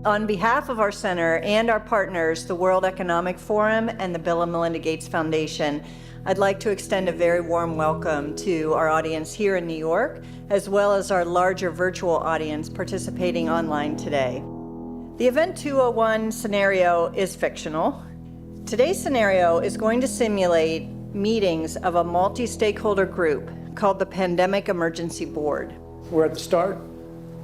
On behalf of our center and our partners, the World Economic Forum and the Bill and Melinda Gates Foundation, I'd like to extend a very warm welcome to our audience here in New York, as well as our larger virtual audience participating online today. The Event 201 scenario is fictional. Today's scenario is going to simulate meetings of a multi-stakeholder group called the Plandemic Emergency Board. We're at the start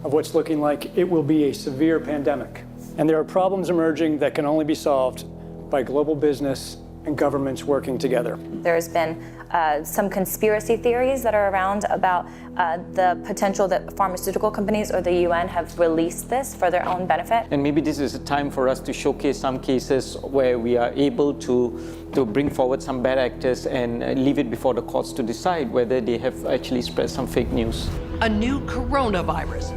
of what's looking like it will be a severe pandemic. And there are problems emerging that can only be solved by global business and governments working together. There's been some conspiracy theories that are around about the potential that pharmaceutical companies or the UN have released this for their own benefit. And maybe this is a time for us to showcase some cases where we are able to bring forward some bad actors and leave it before the courts to decide whether they have actually spread some fake news. A new coronavirus.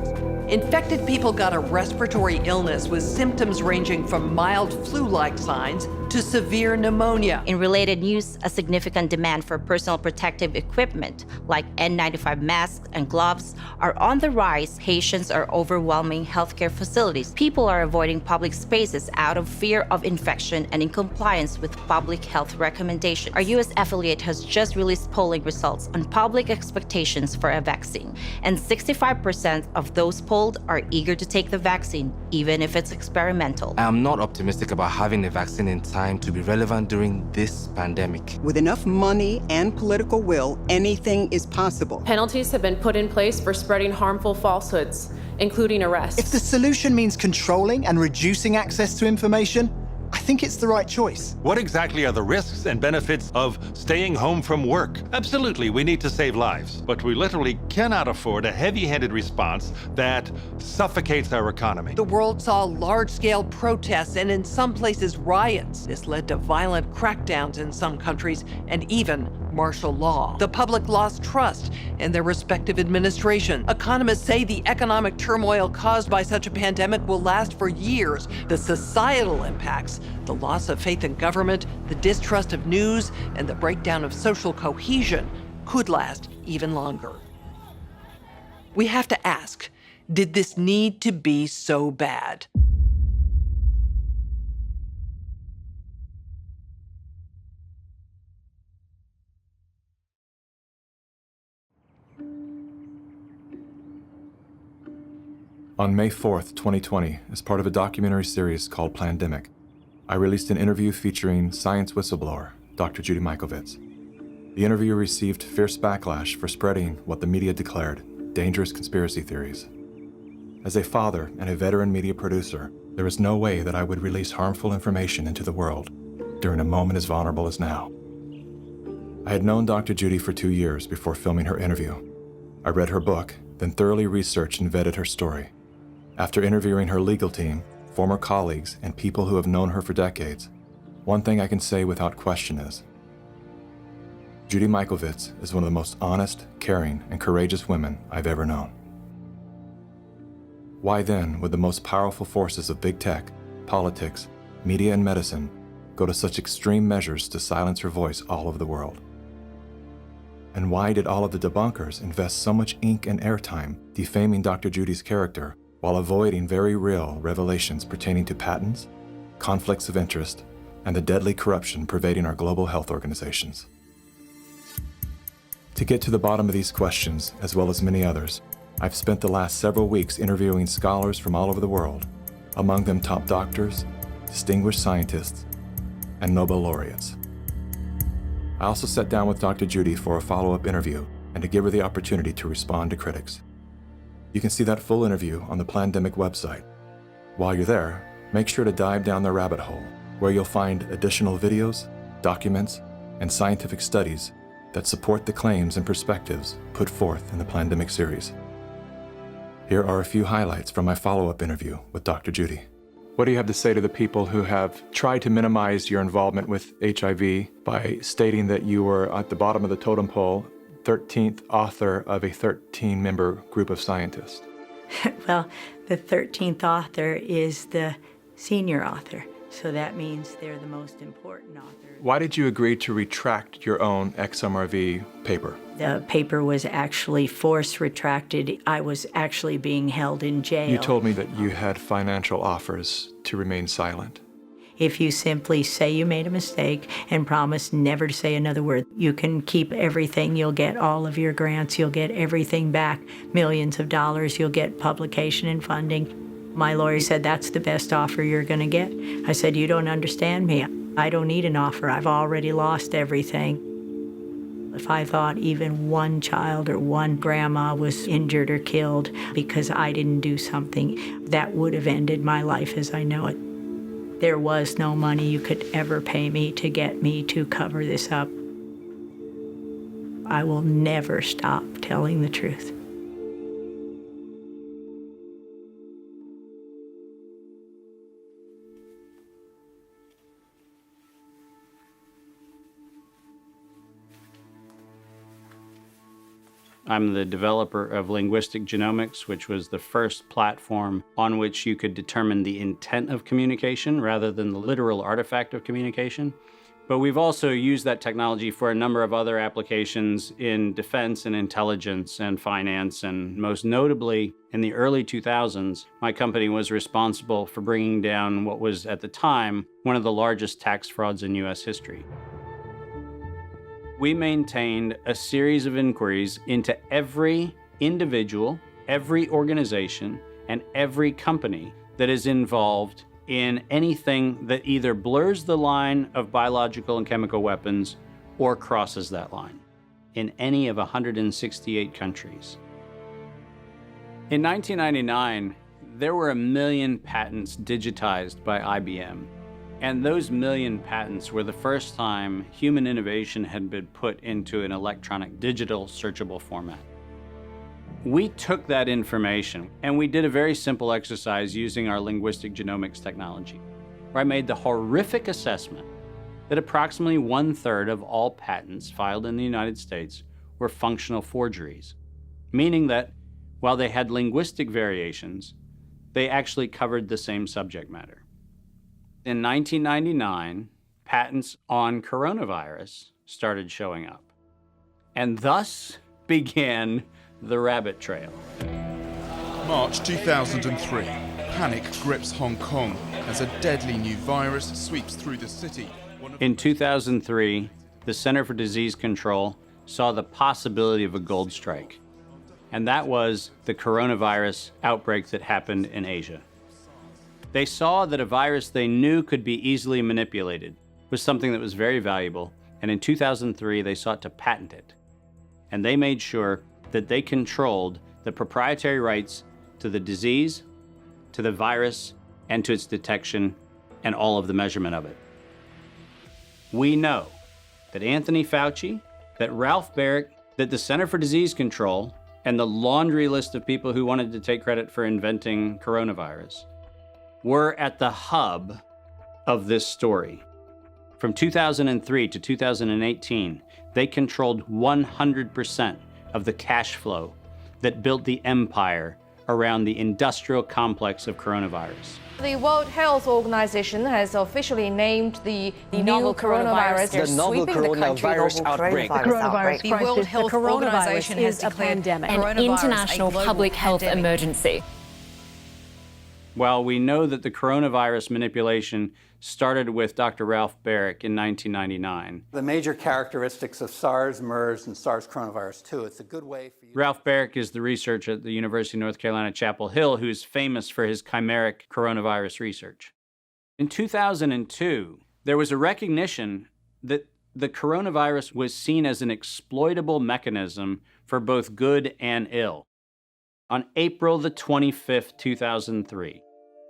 Infected people got a respiratory illness with symptoms ranging from mild flu-like signs to severe pneumonia. In related news, a significant demand for personal protective equipment like N95 masks and gloves are on the rise. Patients are overwhelming healthcare facilities. People are avoiding public spaces out of fear of infection and in compliance with public health recommendations. Our U.S. affiliate has just released polling results on public expectations for a vaccine, and 65% of those polled are eager to take the vaccine, even if it's experimental. I am not optimistic about having the vaccine in time to be relevant during this pandemic. With enough money and political will, anything is possible. Penalties have been put in place for spreading harmful falsehoods, including arrests. If the solution means controlling and reducing access to information, I think it's the right choice. What exactly are the risks and benefits of staying home from work? Absolutely, we need to save lives, but we literally cannot afford a heavy-handed response that suffocates our economy. The world saw large-scale protests and in some places riots. This led to violent crackdowns in some countries and even martial law. The public lost trust in their respective administration. Economists say the economic turmoil caused by such a pandemic will last for years. The societal impacts, the loss of faith in government, the distrust of news, and the breakdown of social cohesion could last even longer. We have to ask, did this need to be so bad? On May 4th, 2020, as part of a documentary series called Plandemic, I released an interview featuring science whistleblower, Dr. Judy Mikovits. The interview received fierce backlash for spreading what the media declared dangerous conspiracy theories. As a father and a veteran media producer, there is no way that I would release harmful information into the world during a moment as vulnerable as now. I had known Dr. Judy for 2 years before filming her interview. I read her book, then thoroughly researched and vetted her story. After interviewing her legal team, former colleagues, and people who have known her for decades, one thing I can say without question is, Judy Mikovits is one of the most honest, caring, and courageous women I've ever known. Why then would the most powerful forces of big tech, politics, media, and medicine go to such extreme measures to silence her voice all over the world? And why did all of the debunkers invest so much ink and airtime defaming Dr. Judy's character while avoiding very real revelations pertaining to patents, conflicts of interest, and the deadly corruption pervading our global health organizations? To get to the bottom of these questions, as well as many others, I've spent the last several weeks interviewing scholars from all over the world, among them top doctors, distinguished scientists, and Nobel laureates. I also sat down with Dr. Judy for a follow-up interview and to give her the opportunity to respond to critics. You can see that full interview on the Plandemic website. While you're there, make sure to dive down the rabbit hole, where you'll find additional videos, documents, and scientific studies that support the claims and perspectives put forth in the Plandemic series. Here are a few highlights from my follow-up interview with Dr. Judy. What do you have to say to the people who have tried to minimize your involvement with HIV by stating that you were at the bottom of the totem pole, 13th author of a 13-member group of scientists? Well, the 13th author is the senior author. So that means they're the most important author. Why did you agree to retract your own XMRV paper? The paper was actually force retracted. I was actually being held in jail. You told me that you had financial offers to remain silent. If you simply say you made a mistake and promise never to say another word, you can keep everything. You'll get all of your grants. You'll get everything back, millions of dollars. You'll get publication and funding. My lawyer said, that's the best offer you're going to get. I said, you don't understand me. I don't need an offer. I've already lost everything. If I thought even one child or one grandma was injured or killed because I didn't do something, that would have ended my life as I know it. There was no money you could ever pay me to get me to cover this up. I will never stop telling the truth. I'm the developer of Linguistic Genomics, which was the first platform on which you could determine the intent of communication rather than the literal artifact of communication. But we've also used that technology for a number of other applications in defense and intelligence and finance, and most notably, in the early 2000s, my company was responsible for bringing down what was, at the time, one of the largest tax frauds in US history. We maintained a series of inquiries into every individual, every organization, and every company that is involved in anything that either blurs the line of biological and chemical weapons or crosses that line in any of 168 countries. In 1999, there were 1 million patents digitized by IBM. And those 1 million patents were the first time human innovation had been put into an electronic digital searchable format. We took that information and we did a very simple exercise using our linguistic genomics technology, where I made the horrific assessment that approximately 1/3 of all patents filed in the United States were functional forgeries, meaning that while they had linguistic variations, they actually covered the same subject matter. In 1999, patents on coronavirus started showing up, and thus began the rabbit trail. March 2003, panic grips Hong Kong as a deadly new virus sweeps through the city. In 2003, the Center for Disease Control saw the possibility of a gold strike, and that was the coronavirus outbreak that happened in Asia. They saw that a virus they knew could be easily manipulated was something that was very valuable, and in 2003 they sought to patent it. And they made sure that they controlled the proprietary rights to the disease, to the virus, and to its detection, and all of the measurement of it. We know that Anthony Fauci, that Ralph Baric, that the Center for Disease Control, and the laundry list of people who wanted to take credit for inventing coronavirus were at the hub of this story. From 2003 to 2018, they controlled 100% of the cash flow that built the empire around the industrial complex of coronavirus. The World Health Organization has officially named the novel coronavirus the novel coronavirus outbreak. The World Health Organization has declared an international public health emergency. While we know that the coronavirus manipulation started with Dr. Ralph Baric in 1999. The major characteristics of SARS, MERS, and SARS coronavirus 2. It's a good way for you. Ralph Baric is the researcher at the University of North Carolina, Chapel Hill, who's famous for his chimeric coronavirus research. In 2002, there was a recognition that the coronavirus was seen as an exploitable mechanism for both good and ill. On April the 25th, 2003,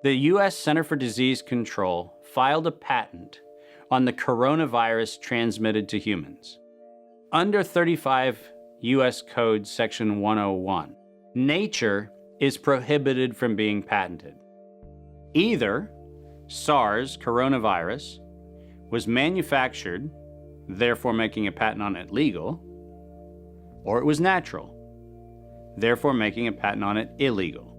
the U.S. Center for Disease Control filed a patent on the coronavirus transmitted to humans. Under 35 U.S. Code Section 101, nature is prohibited from being patented. Either SARS coronavirus was manufactured, therefore making a patent on it legal, or it was natural, therefore making a patent on it illegal.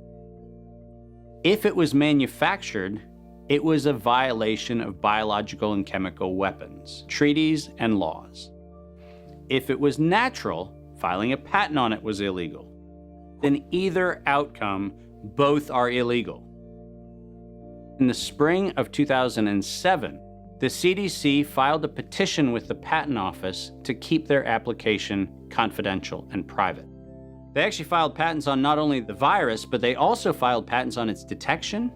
If it was manufactured, It was a violation of biological and chemical weapons, treaties, and laws. If it was natural, filing a patent on it was illegal. In either outcome, both are illegal. In the spring of 2007, the CDC filed a petition with the Patent Office to keep their application confidential and private. They actually filed patents on not only the virus, but they also filed patents on its detection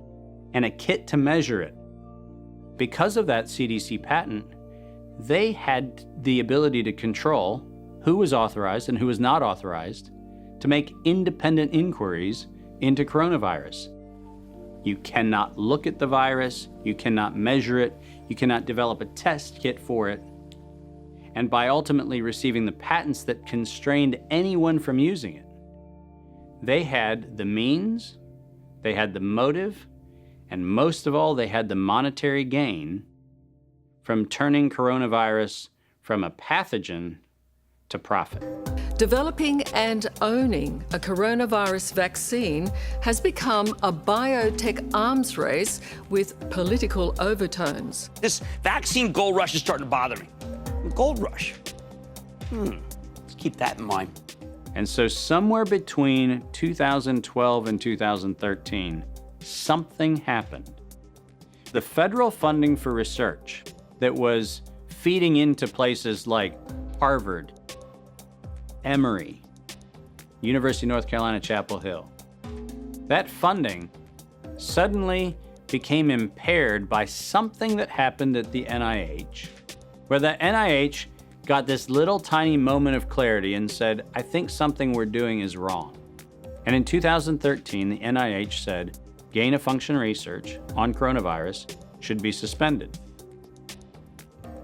and a kit to measure it. Because of that CDC patent, they had the ability to control who was authorized and who was not authorized to make independent inquiries into coronavirus. You cannot look at the virus, you cannot measure it, you cannot develop a test kit for it. And by ultimately receiving the patents that constrained anyone from using it, they had the means, they had the motive, and most of all, they had the monetary gain from turning coronavirus from a pathogen to profit. Developing and owning a coronavirus vaccine has become a biotech arms race with political overtones. This vaccine gold rush is starting to bother me. Gold rush. Let's keep that in mind. And so somewhere between 2012 and 2013, something happened. The federal funding for research that was feeding into places like Harvard, Emory, University of North Carolina, Chapel Hill, that funding suddenly became impaired by something that happened at the NIH, where the NIH got this little tiny moment of clarity and said, I think something we're doing is wrong. And in 2013, the NIH said, gain-of-function research on coronavirus should be suspended.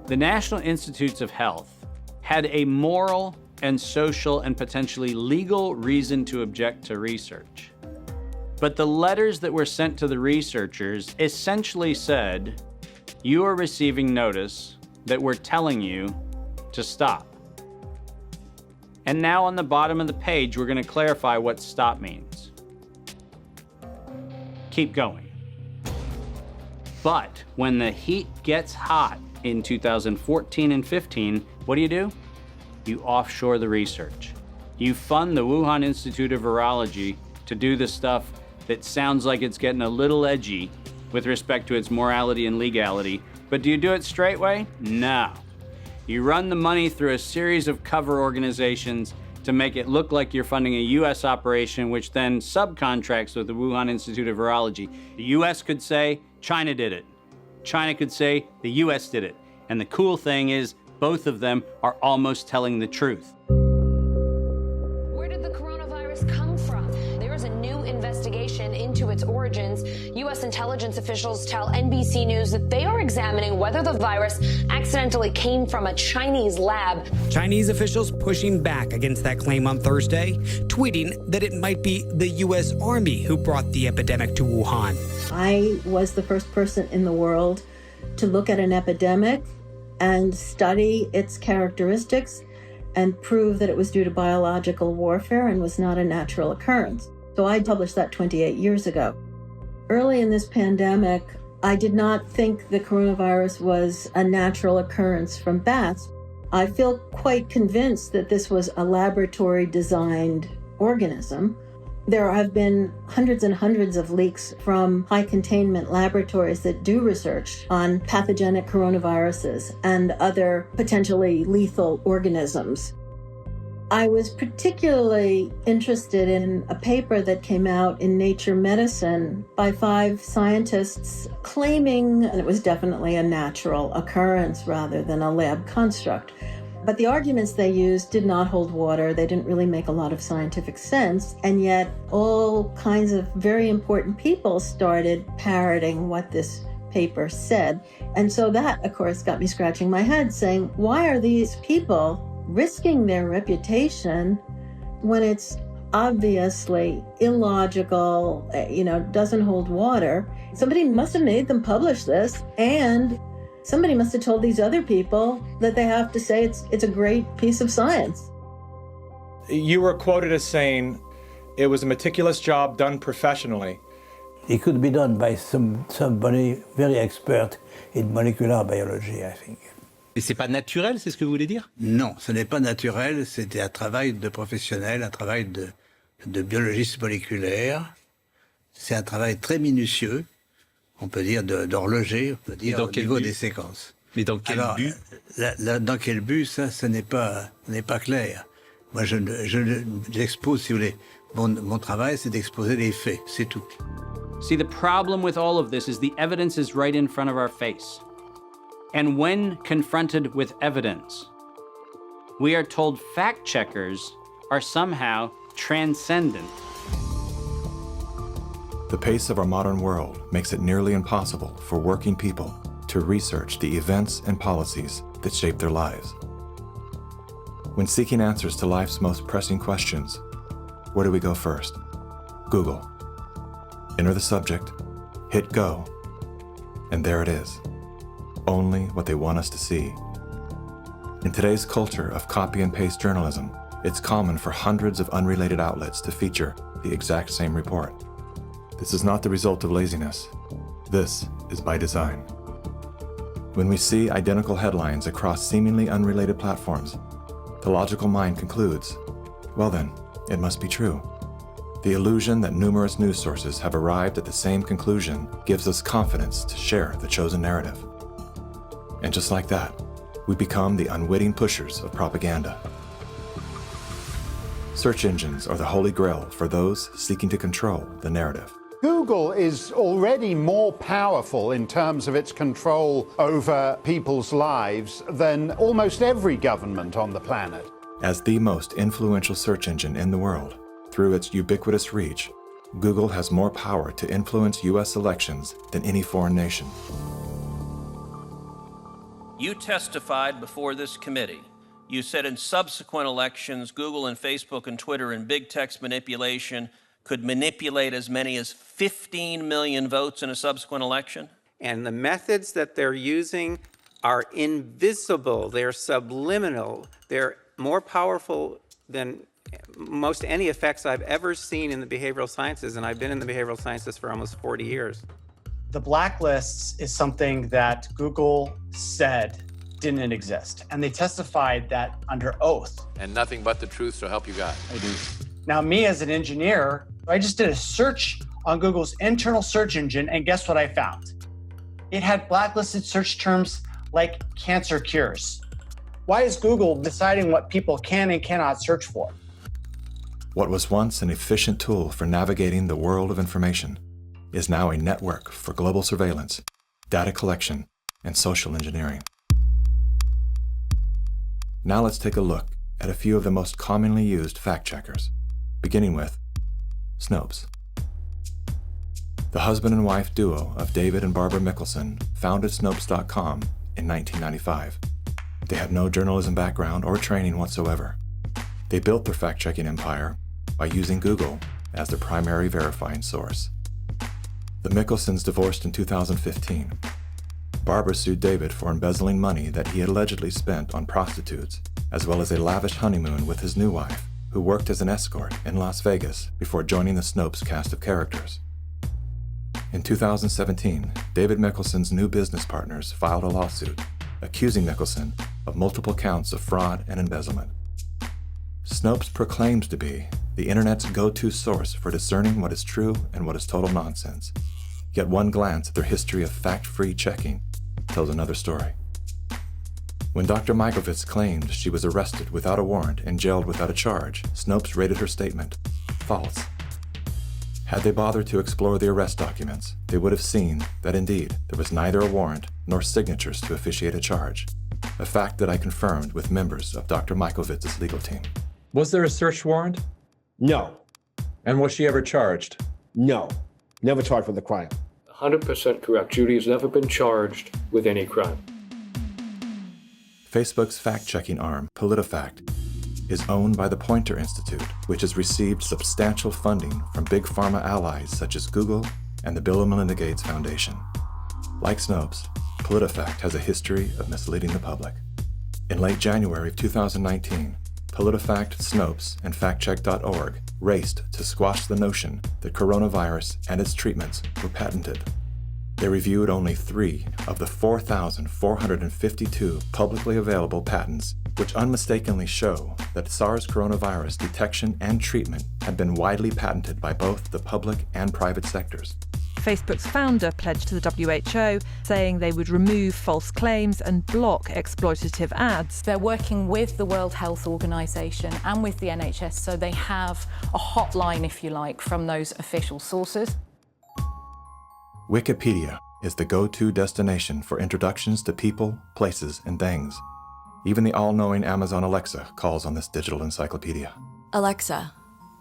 The National Institutes of Health had a moral and social and potentially legal reason to object to research. But the letters that were sent to the researchers essentially said, you are receiving notice that we're telling you to stop. And now on the bottom of the page, we're going to clarify what stop means. Keep going. But when the heat gets hot in 2014 and 15, what do? You offshore the research. You fund the Wuhan Institute of Virology to do the stuff that sounds like it's getting a little edgy with respect to its morality and legality. But do you do it straight way? No. You run the money through a series of cover organizations to make it look like you're funding a U.S. operation, which then subcontracts with the Wuhan Institute of Virology. The U.S. could say, China did it. China could say, the U.S. did it. And the cool thing is, both of them are almost telling the truth. Where did the coronavirus come from? There is a new investigation into its origins. U.S. intelligence officials tell NBC News that they are examining whether the virus accidentally came from a Chinese lab. Chinese officials pushing back against that claim on Thursday, tweeting that it might be the U.S. Army who brought the epidemic to Wuhan. I was the first person in the world to look at an epidemic and study its characteristics and prove that it was due to biological warfare and was not a natural occurrence. So I published that 28 years ago. Early in this pandemic, I did not think the coronavirus was a natural occurrence from bats. I feel quite convinced that this was a laboratory-designed organism. There have been hundreds and hundreds of leaks from high-containment laboratories that do research on pathogenic coronaviruses and other potentially lethal organisms. I was particularly interested in a paper that came out in Nature Medicine by 5 scientists claiming, and it was definitely a natural occurrence rather than a lab construct. But the arguments they used did not hold water. They didn't really make a lot of scientific sense. And yet all kinds of very important people started parroting what this paper said. And so that, of course, got me scratching my head saying, why are these people risking their reputation when it's obviously illogical, doesn't hold water? Somebody must have made them publish this, and somebody must have told these other people that they have to say it's a great piece of science. You were quoted as saying, it was a meticulous job done professionally. It could be done by somebody very expert in molecular biology, I think. Et c'est pas naturel, c'est ce que vous voulez dire? Non, ce n'est pas naturel, c'était un travail de professionnel, un travail de biologiste moléculaire. C'est un travail très minutieux, on peut dire d'horloger, on peut dire au niveau des séquences. Mais dans quel but? Dans quel but, ça, ce n'est pas clair. Moi, j'expose, si vous voulez, mon travail, c'est d'exposer les faits, c'est tout. See, the problem with all of this is the evidence is right in front of our face. And when confronted with evidence, we are told fact checkers are somehow transcendent. The pace of our modern world makes it nearly impossible for working people to research the events and policies that shape their lives. When seeking answers to life's most pressing questions, where do we go first? Google. Enter the subject, hit go, and there it is. Only what they want us to see. In today's culture of copy and paste journalism, it's common for hundreds of unrelated outlets to feature the exact same report. This is not the result of laziness. This is by design. When we see identical headlines across seemingly unrelated platforms, the logical mind concludes, well then, it must be true. The illusion that numerous news sources have arrived at the same conclusion gives us confidence to share the chosen narrative. And just like that, we become the unwitting pushers of propaganda. Search engines are the holy grail for those seeking to control the narrative. Google is already more powerful in terms of its control over people's lives than almost every government on the planet. As the most influential search engine in the world, through its ubiquitous reach, Google has more power to influence U.S. elections than any foreign nation. You testified before this committee. You said in subsequent elections, Google and Facebook and Twitter and big text manipulation could manipulate as many as 15 million votes in a subsequent election? And the methods that they're using are invisible, they're subliminal, they're more powerful than most any effects I've ever seen in the behavioral sciences, and I've been in the behavioral sciences for almost 40 years. The blacklists is something that Google said didn't exist, and they testified that under oath. And nothing but the truth, so help you God. I do. Now, me as an engineer, I just did a search on Google's internal search engine, and guess what I found? It had blacklisted search terms like cancer cures. Why is Google deciding what people can and cannot search for? What was once an efficient tool for navigating the world of information is now a network for global surveillance, data collection, and social engineering. Now let's take a look at a few of the most commonly used fact checkers, beginning with Snopes. The husband and wife duo of David and Barbara Mickelson founded Snopes.com in 1995. They have no journalism background or training whatsoever. They built their fact-checking empire by using Google as their primary verifying source. The Mickelsons divorced in 2015. Barbara sued David for embezzling money that he had allegedly spent on prostitutes, as well as a lavish honeymoon with his new wife, who worked as an escort in Las Vegas before joining the Snopes cast of characters. In 2017, David Mickelson's new business partners filed a lawsuit accusing Mickelson of multiple counts of fraud and embezzlement. Snopes proclaimed to be the internet's go-to source for discerning what is true and what is total nonsense. Yet one glance at their history of fact-free checking tells another story. When Dr. Mikovits claimed she was arrested without a warrant and jailed without a charge, Snopes rated her statement false. Had they bothered to explore the arrest documents, they would have seen that indeed there was neither a warrant nor signatures to officiate a charge, a fact that I confirmed with members of Dr. Mikovits' legal team. Was there a search warrant? No. And was she ever charged? No. Never charged with a crime. 100% correct. Judy has never been charged with any crime. Facebook's fact-checking arm, PolitiFact, is owned by the Poynter Institute, which has received substantial funding from big pharma allies such as Google and the Bill and Melinda Gates Foundation. Like Snopes, PolitiFact has a history of misleading the public. In late January of 2019, PolitiFact, Snopes, and FactCheck.org raced to squash the notion that coronavirus and its treatments were patented. They reviewed only 3 of the 4,452 publicly available patents, which unmistakably show that SARS coronavirus detection and treatment had been widely patented by both the public and private sectors. Facebook's founder pledged to the WHO, saying they would remove false claims and block exploitative ads. They're working with the World Health Organization and with the NHS, so they have a hotline, if you like, from those official sources. Wikipedia is the go-to destination for introductions to people, places, and things. Even the all-knowing Amazon Alexa calls on this digital encyclopedia. Alexa,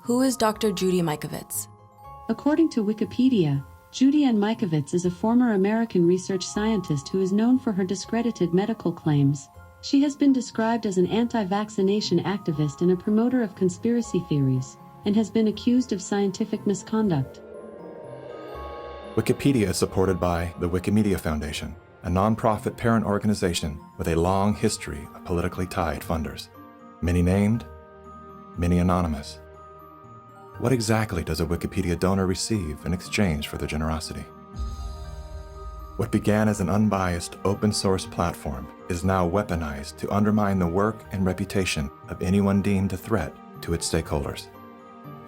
who is Dr. Judy Mikovits? According to Wikipedia, Judy Ann Mikovits is a former American research scientist who is known for her discredited medical claims. She has been described as an anti-vaccination activist and a promoter of conspiracy theories, and has been accused of scientific misconduct. Wikipedia is supported by the Wikimedia Foundation, a non-profit parent organization with a long history of politically tied funders. Many named, many anonymous. What exactly does a Wikipedia donor receive in exchange for their generosity? What began as an unbiased open-source platform is now weaponized to undermine the work and reputation of anyone deemed a threat to its stakeholders.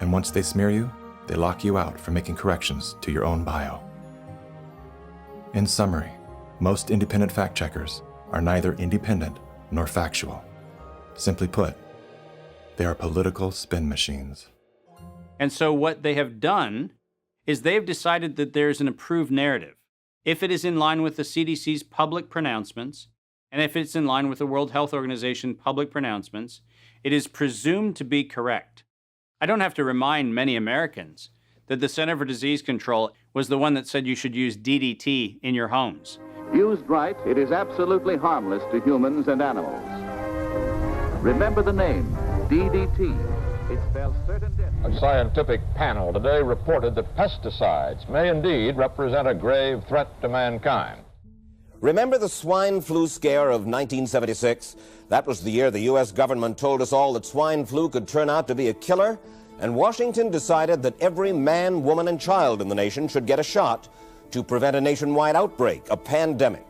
And once they smear you, they lock you out for making corrections to your own bio. In summary, most independent fact-checkers are neither independent nor factual. Simply put, they are political spin machines. And so what they have done is they've decided that there's an approved narrative. If it is in line with the CDC's public pronouncements, and if it's in line with the World Health Organization public pronouncements, it is presumed to be correct. I don't have to remind many Americans that the Center for Disease Control was the one that said you should use DDT in your homes. Used right, it is absolutely harmless to humans and animals. Remember the name, DDT. It spells certain death. A scientific panel today reported that pesticides may indeed represent a grave threat to mankind. Remember the swine flu scare of 1976? That was the year the U.S. government told us all that swine flu could turn out to be a killer, and Washington decided that every man, woman, and child in the nation should get a shot to prevent a nationwide outbreak, a pandemic.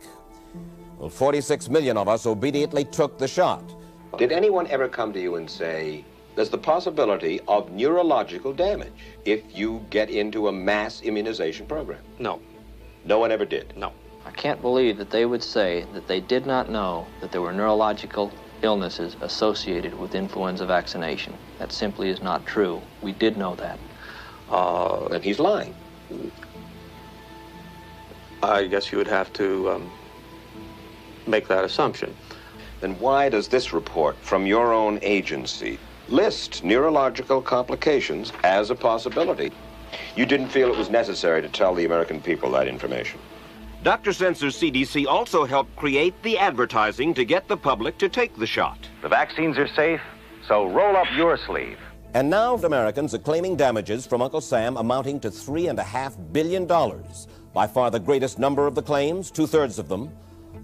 Well, 46 million of us obediently took the shot. Did anyone ever come to you and say, there's the possibility of neurological damage if you get into a mass immunization program? No. No one ever did? No. I can't believe that they would say that they did not know that there were neurological illnesses associated with influenza vaccination. That simply is not true. We did know that. Then he's lying. I guess you would have to make that assumption. Then why does this report from your own agency list neurological complications as a possibility? You didn't feel it was necessary to tell the American people that information. Dr. Sensor's CDC also helped create the advertising to get the public to take the shot. The vaccines are safe, so roll up your sleeve. And now Americans are claiming damages from Uncle Sam amounting to $3.5 billion. By far the greatest number of the claims, 2/3 of them,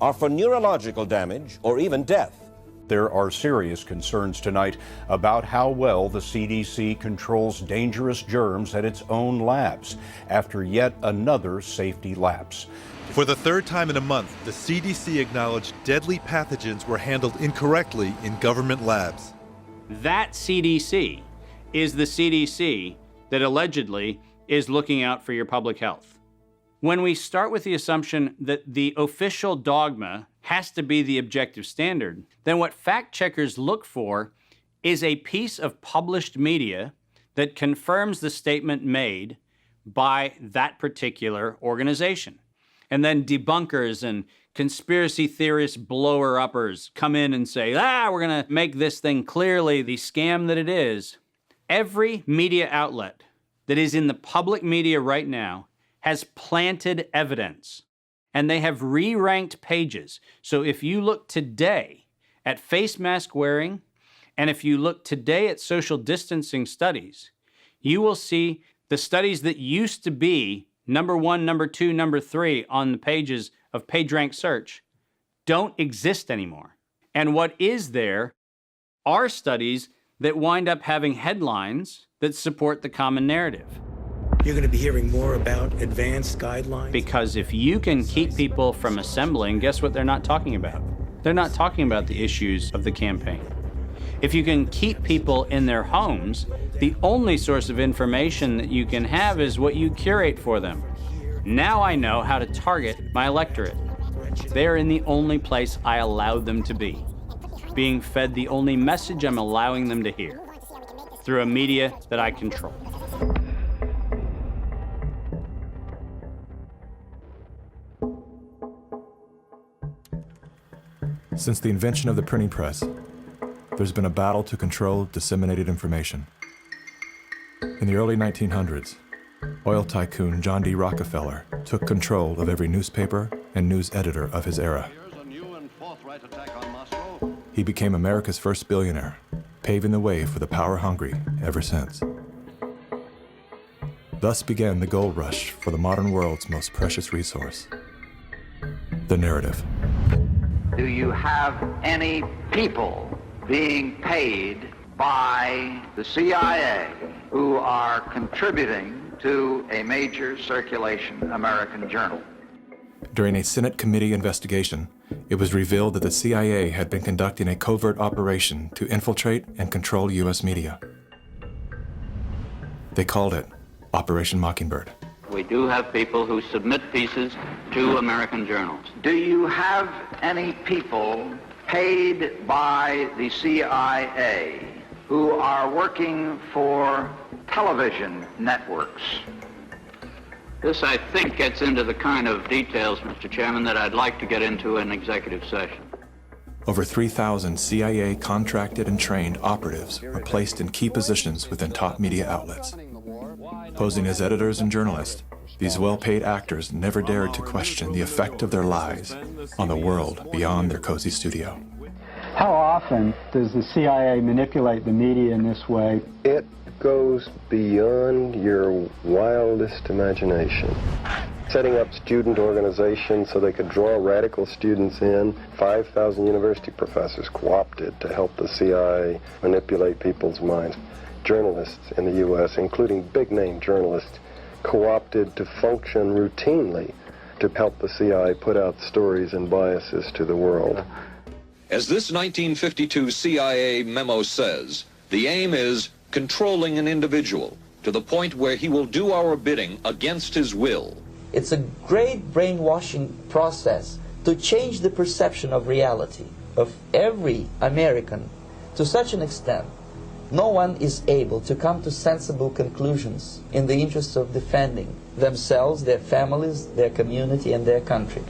are for neurological damage or even death. There are serious concerns tonight about how well the CDC controls dangerous germs at its own labs after yet another safety lapse. For the third time in a month, the CDC acknowledged deadly pathogens were handled incorrectly in government labs. That CDC is the CDC that allegedly is looking out for your public health. When we start with the assumption that the official dogma has to be the objective standard, then what fact checkers look for is a piece of published media that confirms the statement made by that particular organization. And then debunkers and conspiracy theorist blower-uppers come in and say, we're going to make this thing clearly the scam that it is. Every media outlet that is in the public media right now has planted evidence, and they have re-ranked pages. So if you look today at face mask wearing, and if you look today at social distancing studies, you will see the studies that used to be number 1, number 2, number 3 on the pages of PageRank search don't exist anymore. And what is there are studies that wind up having headlines that support the common narrative. You're going to be hearing more about advanced guidelines. Because if you can keep people from assembling, guess what they're not talking about? They're not talking about the issues of the campaign. If you can keep people in their homes, the only source of information that you can have is what you curate for them. Now I know how to target my electorate. They're in the only place I allow them to be, being fed the only message I'm allowing them to hear, through a media that I control. Since the invention of the printing press, there's been a battle to control disseminated information. In the early 1900s, oil tycoon John D. Rockefeller took control of every newspaper and news editor of his era. He became America's first billionaire, paving the way for the power-hungry ever since. Thus began the gold rush for the modern world's most precious resource, the narrative. Do you have any people being paid by the CIA who are contributing to a major circulation American journal? During a Senate committee investigation, it was revealed that the CIA had been conducting a covert operation to infiltrate and control U.S. media. They called it Operation Mockingbird. We do have people who submit pieces to American journals. Do you have any people paid by the CIA who are working for television networks? This, I think, gets into the kind of details, Mr. Chairman, that I'd like to get into in executive session. Over 3,000 CIA contracted and trained operatives were placed in key positions within top media outlets. Posing as editors and journalists, these well-paid actors never dared to question the effect of their lives on the world beyond their cozy studio. How often does the CIA manipulate the media in this way? It goes beyond your wildest imagination. Setting up student organizations so they could draw radical students in. 5,000 university professors co-opted to help the CIA manipulate people's minds. Journalists in the U.S., including big-name journalists, co-opted to function routinely to help the CIA put out stories and biases to the world. As this 1952 CIA memo says, the aim is controlling an individual to the point where he will do our bidding against his will. It's a great brainwashing process to change the perception of reality of every American to such an extent no one is able to come to sensible conclusions in the interests of defending themselves, their families, their community, and their country.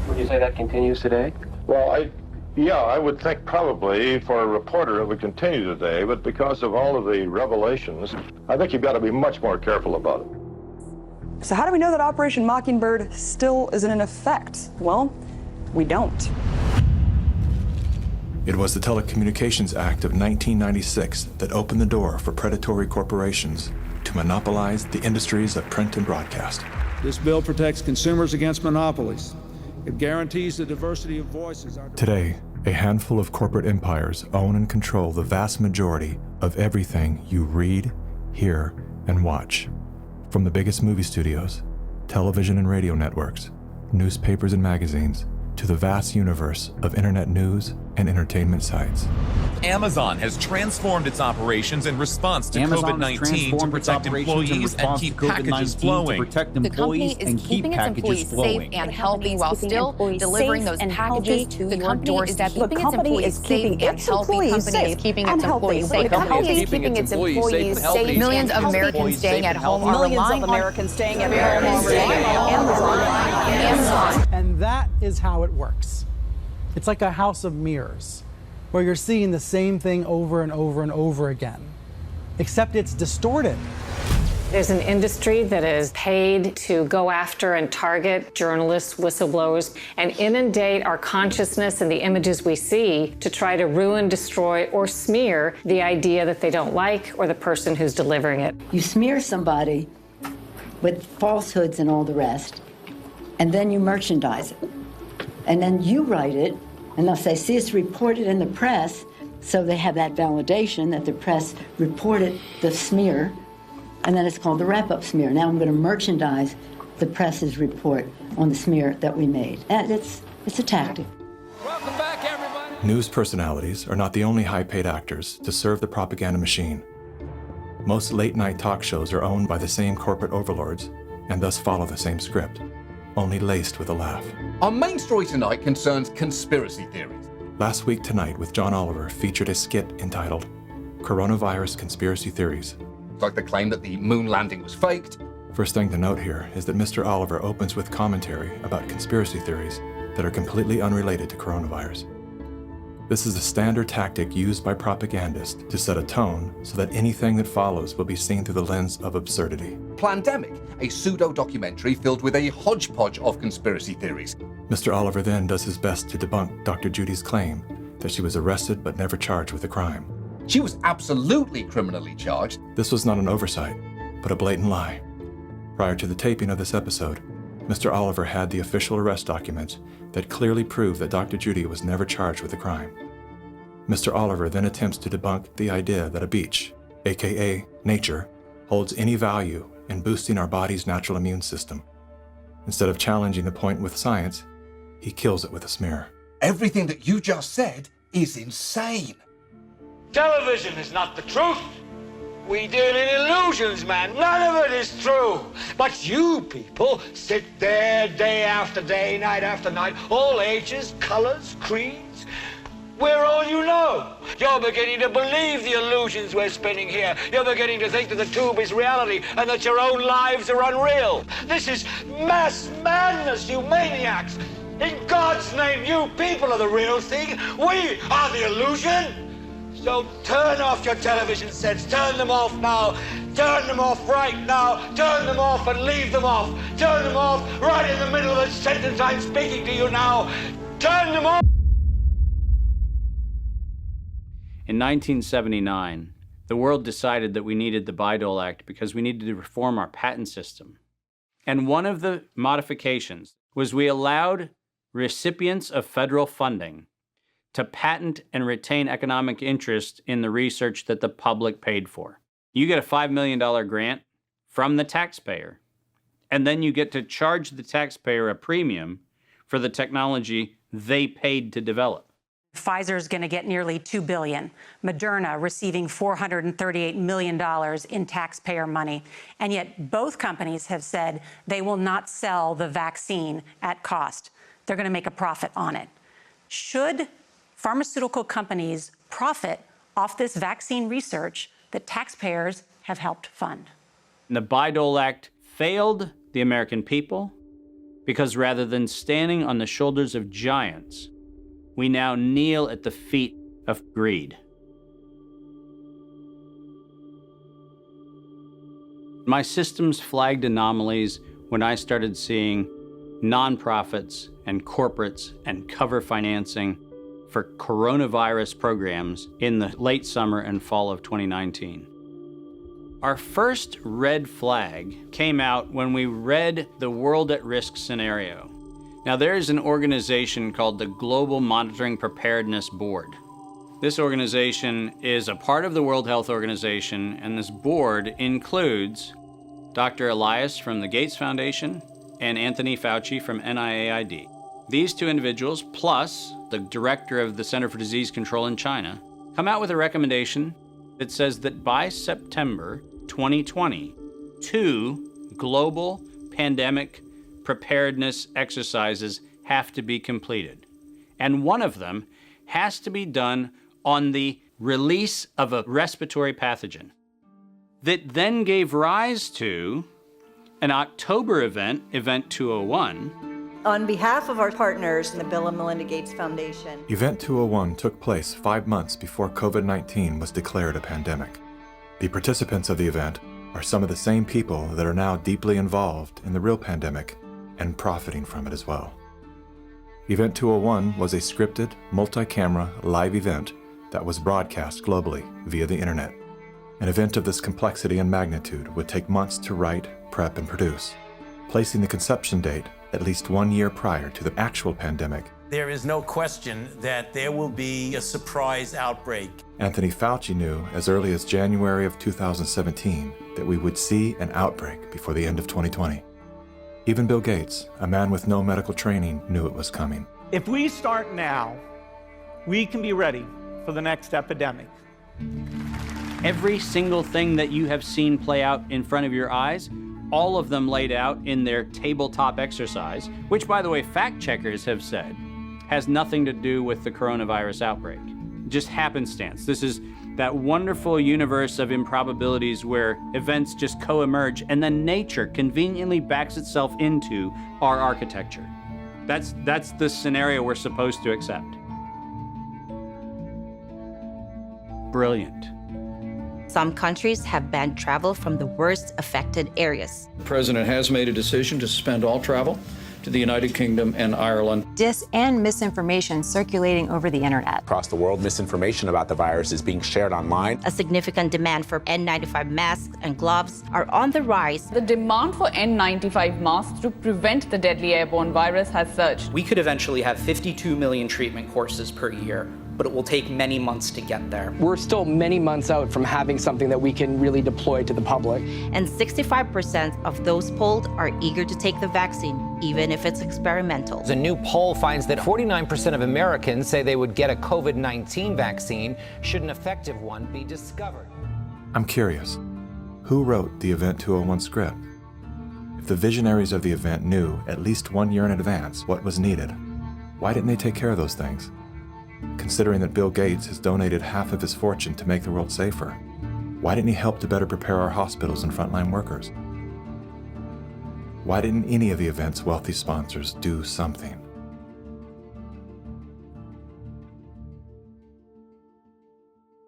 Would you say that continues today? Well, I would think probably for a reporter it would continue today, but because of all of the revelations, I think you've got to be much more careful about it. So how do we know that Operation Mockingbird still isn't in effect? Well, we don't. It was the Telecommunications Act of 1996 that opened the door for predatory corporations to monopolize the industries of print and broadcast. This bill protects consumers against monopolies. It guarantees the diversity of voices. Today, a handful of corporate empires own and control the vast majority of everything you read, hear, and watch. From the biggest movie studios, television and radio networks, newspapers and magazines, to the vast universe of internet news and entertainment sites. Amazon has transformed its operations in response to COVID-19 to protect employees and keep packages flowing. The company is keeping its employees safe and healthy while still delivering those packages to your doorstep. The company is keeping its employees safe. The company is keeping its employees safe. Millions of Americans staying at home are relying on Amazon. And that is how it works. It's like a house of mirrors, where you're seeing the same thing over and over and over again, except it's distorted. There's an industry that is paid to go after and target journalists, whistleblowers, and inundate our consciousness and the images we see to try to ruin, destroy, or smear the idea that they don't like or the person who's delivering it. You smear somebody with falsehoods and all the rest, and then you merchandise it. And then you write it, and they'll say, see, it's reported in the press, So they have that validation that the press reported the smear, and then it's called the wrap-up smear. Now I'm going to merchandise the press's report on the smear that we made. And it's a tactic. Welcome back, everybody. News personalities are not the only high-paid actors to serve the propaganda machine. Most late-night talk shows are owned by the same corporate overlords and thus follow the same script, only laced with a laugh. Our main story tonight concerns conspiracy theories. Last Week Tonight with John Oliver featured a skit entitled Coronavirus Conspiracy Theories. Like the claim that the moon landing was faked. First thing to note here is that Mr. Oliver opens with commentary about conspiracy theories that are completely unrelated to coronavirus. This is a standard tactic used by propagandists to set a tone so that anything that follows will be seen through the lens of absurdity. Plandemic, a pseudo-documentary filled with a hodgepodge of conspiracy theories. Mr. Oliver then does his best to debunk Dr. Judy's claim that she was arrested but never charged with a crime. She was absolutely criminally charged. This was not an oversight, but a blatant lie. Prior to the taping of this episode, Mr. Oliver had the official arrest documents that clearly prove that Dr. Judy was never charged with a crime. Mr. Oliver then attempts to debunk the idea that a beach, aka nature, holds any value in boosting our body's natural immune system. Instead of challenging the point with science, he kills it with a smear. Everything that you just said is insane. Television is not the truth. We deal in illusions, man. None of it is true. But you people sit there day after day, night after night, all ages, colors, creeds. We're all you know. You're beginning to believe the illusions we're spinning here. You're beginning to think that the tube is reality and that your own lives are unreal. This is mass madness, you maniacs. In God's name, you people are the real thing. We are the illusion. So turn off your television sets. Turn them off now. Turn them off right now. Turn them off and leave them off. Turn them off right in the middle of the sentence I'm speaking to you now. Turn them off. In 1979, the world decided that we needed the Bayh-Dole Act because we needed to reform our patent system. And one of the modifications was we allowed recipients of federal funding to patent and retain economic interest in the research that the public paid for. You get a $5 million grant from the taxpayer, and then you get to charge the taxpayer a premium for the technology they paid to develop. Pfizer's going to get nearly $2 billion. Moderna receiving $438 million in taxpayer money. And yet both companies have said they will not sell the vaccine at cost. They're going to make a profit on it. Should pharmaceutical companies profit off this vaccine research that taxpayers have helped fund? The Bayh-Dole Act failed the American people because rather than standing on the shoulders of giants, we now kneel at the feet of greed. My systems flagged anomalies when I started seeing nonprofits and corporates and cover financing for coronavirus programs in the late summer and fall of 2019. Our first red flag came out when we read the World at Risk scenario. Now, there is an organization called the Global Monitoring Preparedness Board. This organization is a part of the World Health Organization, and this board includes Dr. Elias from the Gates Foundation and Anthony Fauci from NIAID. These two individuals, plus the director of the Center for Disease Control in China, come out with a recommendation that says that by September 2020, 2 global pandemic preparedness exercises have to be completed. And one of them has to be done on the release of a respiratory pathogen. That then gave rise to an October event, Event 201. On behalf of our partners in the Bill and Melinda Gates Foundation. Event 201 took place 5 months before COVID-19 was declared a pandemic. The participants of the event are some of the same people that are now deeply involved in the real pandemic and profiting from it as well. Event 201 was a scripted, multi-camera, live event that was broadcast globally via the internet. An event of this complexity and magnitude would take months to write, prep, and produce, placing the conception date at least 1 year prior to the actual pandemic There is no question that there will be a surprise outbreak. Anthony Fauci knew as early as January of 2017 that we would see an outbreak before the end of 2020. Even Bill Gates, a man with no medical training, knew it was coming. If we start now, we can be ready for the next epidemic. Every single thing that you have seen play out in front of your eyes, all of them laid out in their tabletop exercise, which, by the way, fact checkers have said has nothing to do with the coronavirus outbreak. Just happenstance. This is that wonderful universe of improbabilities where events just co-emerge and then nature conveniently backs itself into our architecture. That's the scenario we're supposed to accept. Brilliant. Some countries have banned travel from the worst affected areas. The president has made a decision to suspend all travel to the United Kingdom and Ireland. Dis and misinformation circulating over the internet. Across the world, misinformation about the virus is being shared online. A significant demand for N95 masks and gloves are on the rise. The demand for N95 masks to prevent the deadly airborne virus has surged. We could eventually have 52 million treatment courses per year, but it will take many months to get there. We're still many months out from having something that we can really deploy to the public. And 65% of those polled are eager to take the vaccine, even if it's experimental. A new poll finds that 49% of Americans say they would get a COVID-19 vaccine should an effective one be discovered. I'm curious, who wrote the Event 201 script? If the visionaries of the event knew at least 1 year in advance what was needed, why didn't they take care of those things? Considering that Bill Gates has donated half of his fortune to make the world safer, why didn't he help to better prepare our hospitals and frontline workers? Why didn't any of the event's wealthy sponsors do something?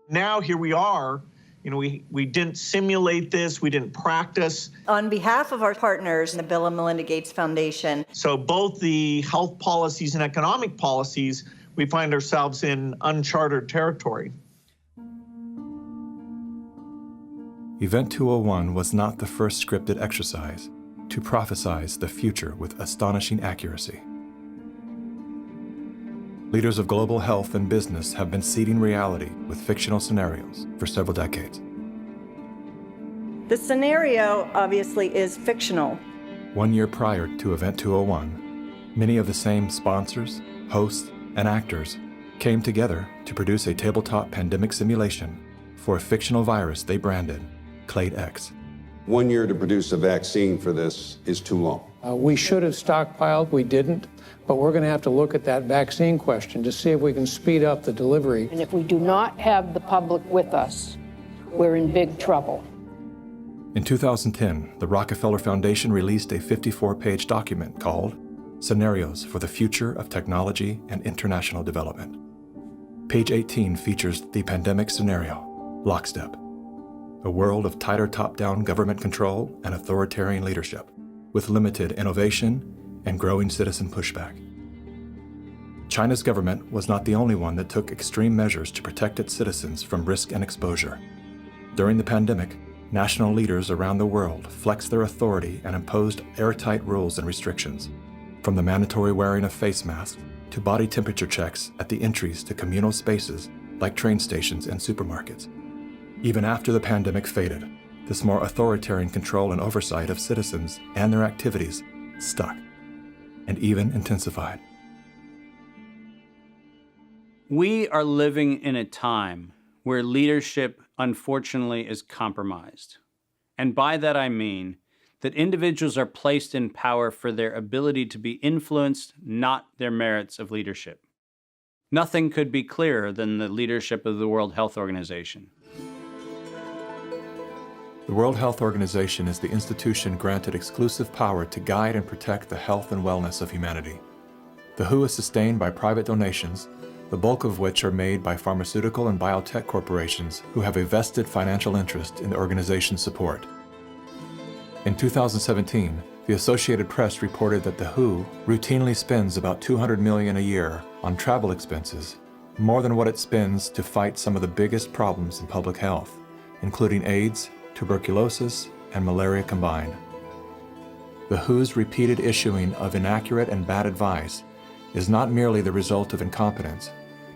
Now here we are. We didn't simulate this, we didn't practice. On behalf of our partners in the Bill and Melinda Gates Foundation. So both the health policies and economic policies, we find ourselves in uncharted territory. Event 201 was not the first scripted exercise to prophesize the future with astonishing accuracy. Leaders of global health and business have been seeding reality with fictional scenarios for several decades. The scenario obviously is fictional. 1 year prior to Event 201, many of the same sponsors, hosts, and actors came together to produce a tabletop pandemic simulation for a fictional virus they branded Clade X. 1 year to produce a vaccine for this is too long. We should have stockpiled, we didn't, but we're going to have to look at that vaccine question to see if we can speed up the delivery. And if we do not have the public with us, we're in big trouble. In 2010, the Rockefeller Foundation released a 54-page document called Scenarios for the Future of Technology and International Development. Page 18 features the pandemic scenario, Lockstep, a world of tighter top-down government control and authoritarian leadership, with limited innovation and growing citizen pushback. China's government was not the only one that took extreme measures to protect its citizens from risk and exposure. During the pandemic, national leaders around the world flexed their authority and imposed airtight rules and restrictions, from the mandatory wearing of face masks to body temperature checks at the entries to communal spaces like train stations and supermarkets. Even after the pandemic faded, this more authoritarian control and oversight of citizens and their activities stuck and even intensified. We are living in a time where leadership, unfortunately, is compromised. And by that I mean that individuals are placed in power for their ability to be influenced, not their merits of leadership. Nothing could be clearer than the leadership of the World Health Organization. The World Health Organization is the institution granted exclusive power to guide and protect the health and wellness of humanity. The WHO is sustained by private donations, the bulk of which are made by pharmaceutical and biotech corporations who have a vested financial interest in the organization's support. In 2017, the Associated Press reported that the WHO routinely spends about $200 million a year on travel expenses, more than what it spends to fight some of the biggest problems in public health, including AIDS, tuberculosis, and malaria combined. The WHO's repeated issuing of inaccurate and bad advice is not merely the result of incompetence,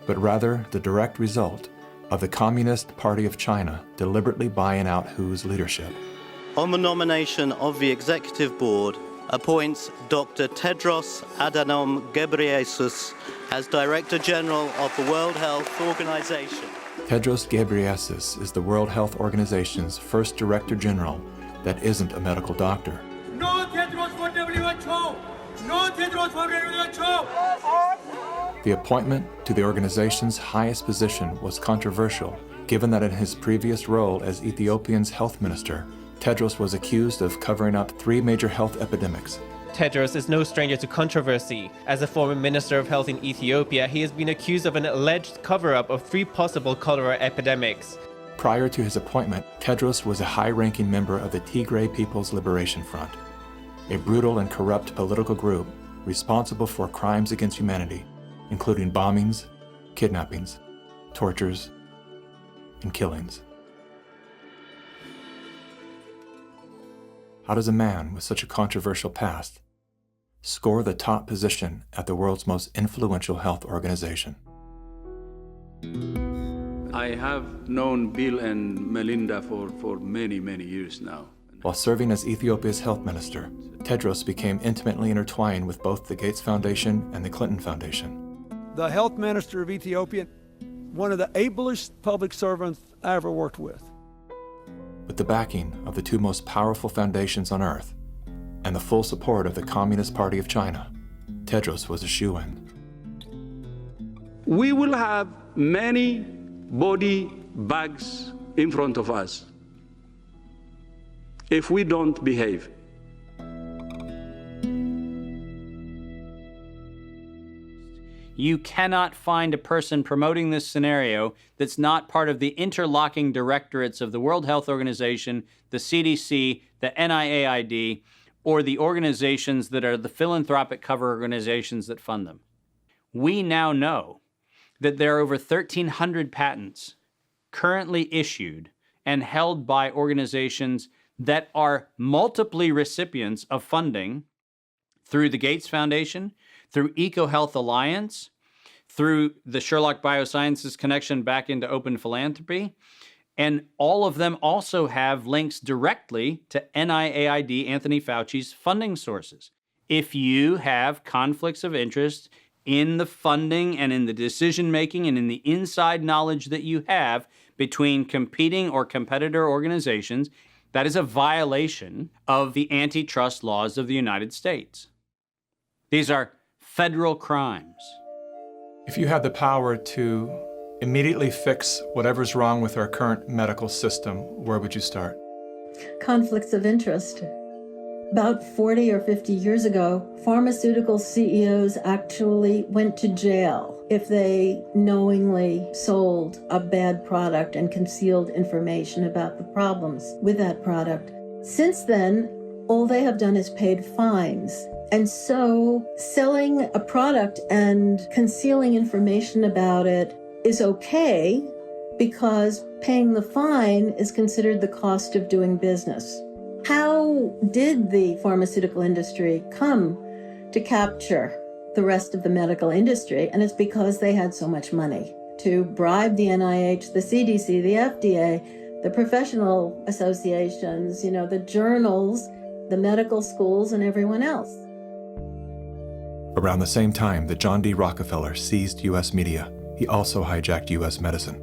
but rather the direct result of the Communist Party of China deliberately buying out WHO's leadership. On the nomination of the Executive Board, appoints Dr. Tedros Adhanom Ghebreyesus as Director General of the World Health Organization. Tedros Ghebreyesus is the World Health Organization's first Director General that isn't a medical doctor. No Tedros for WHO! No Tedros for WHO! The appointment to the organization's highest position was controversial, given that in his previous role as Ethiopia's health minister, Tedros was accused of covering up 3 major health epidemics. Tedros is no stranger to controversy. As a former Minister of Health in Ethiopia, he has been accused of an alleged cover-up of 3 possible cholera epidemics. Prior to his appointment, Tedros was a high-ranking member of the Tigray People's Liberation Front, a brutal and corrupt political group responsible for crimes against humanity, including bombings, kidnappings, tortures, and killings. How does a man with such a controversial past score the top position at the world's most influential health organization? I have known Bill and Melinda for many, many years now. While serving as Ethiopia's health minister, Tedros became intimately intertwined with both the Gates Foundation and the Clinton Foundation. The health minister of Ethiopia, one of the ablest public servants I ever worked with. With the backing of the 2 most powerful foundations on earth and the full support of the Communist Party of China, Tedros was a shoo-in. We will have many body bags in front of us if we don't behave. You cannot find a person promoting this scenario that's not part of the interlocking directorates of the World Health Organization, the CDC, the NIAID, or the organizations that are the philanthropic cover organizations that fund them. We now know that there are over 1,300 patents currently issued and held by organizations that are multiply recipients of funding through the Gates Foundation, through EcoHealth Alliance, through the Sherlock Biosciences connection back into open philanthropy, and all of them also have links directly to NIAID, Anthony Fauci's funding sources. If you have conflicts of interest in the funding and in the decision-making and in the inside knowledge that you have between competing or competitor organizations, that is a violation of the antitrust laws of the United States. These are federal crimes. If you had the power to immediately fix whatever's wrong with our current medical system, where would you start? Conflicts of interest. About 40 or 50 years ago, pharmaceutical CEOs actually went to jail if they knowingly sold a bad product and concealed information about the problems with that product. Since then, all they have done is paid fines. And so selling a product and concealing information about it is okay because paying the fine is considered the cost of doing business. How did the pharmaceutical industry come to capture the rest of the medical industry? And it's because they had so much money to bribe the NIH, the CDC, the FDA, the professional associations, the journals, the medical schools, and everyone else. Around the same time that John D. Rockefeller seized U.S. media, he also hijacked U.S. medicine.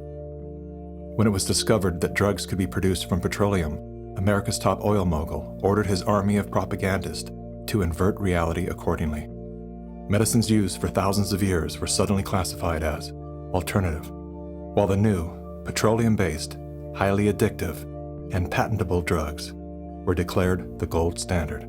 When it was discovered that drugs could be produced from petroleum, America's top oil mogul ordered his army of propagandists to invert reality accordingly. Medicines used for thousands of years were suddenly classified as alternative, while the new, petroleum-based, highly addictive, and patentable drugs were declared the gold standard.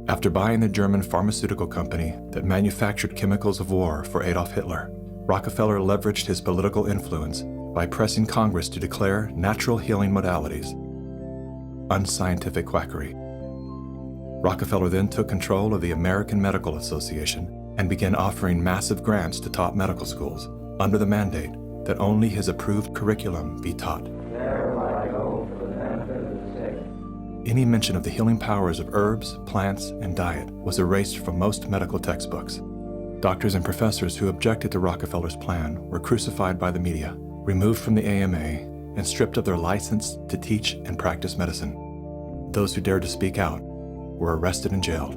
After buying the German pharmaceutical company that manufactured chemicals of war for Adolf Hitler, Rockefeller leveraged his political influence by pressing Congress to declare natural healing modalities unscientific quackery. Rockefeller then took control of the American Medical Association and began offering massive grants to top medical schools under the mandate that only his approved curriculum be taught. Any mention of the healing powers of herbs, plants, and diet was erased from most medical textbooks. Doctors and professors who objected to Rockefeller's plan were crucified by the media, removed from the AMA, and stripped of their license to teach and practice medicine. Those who dared to speak out were arrested and jailed.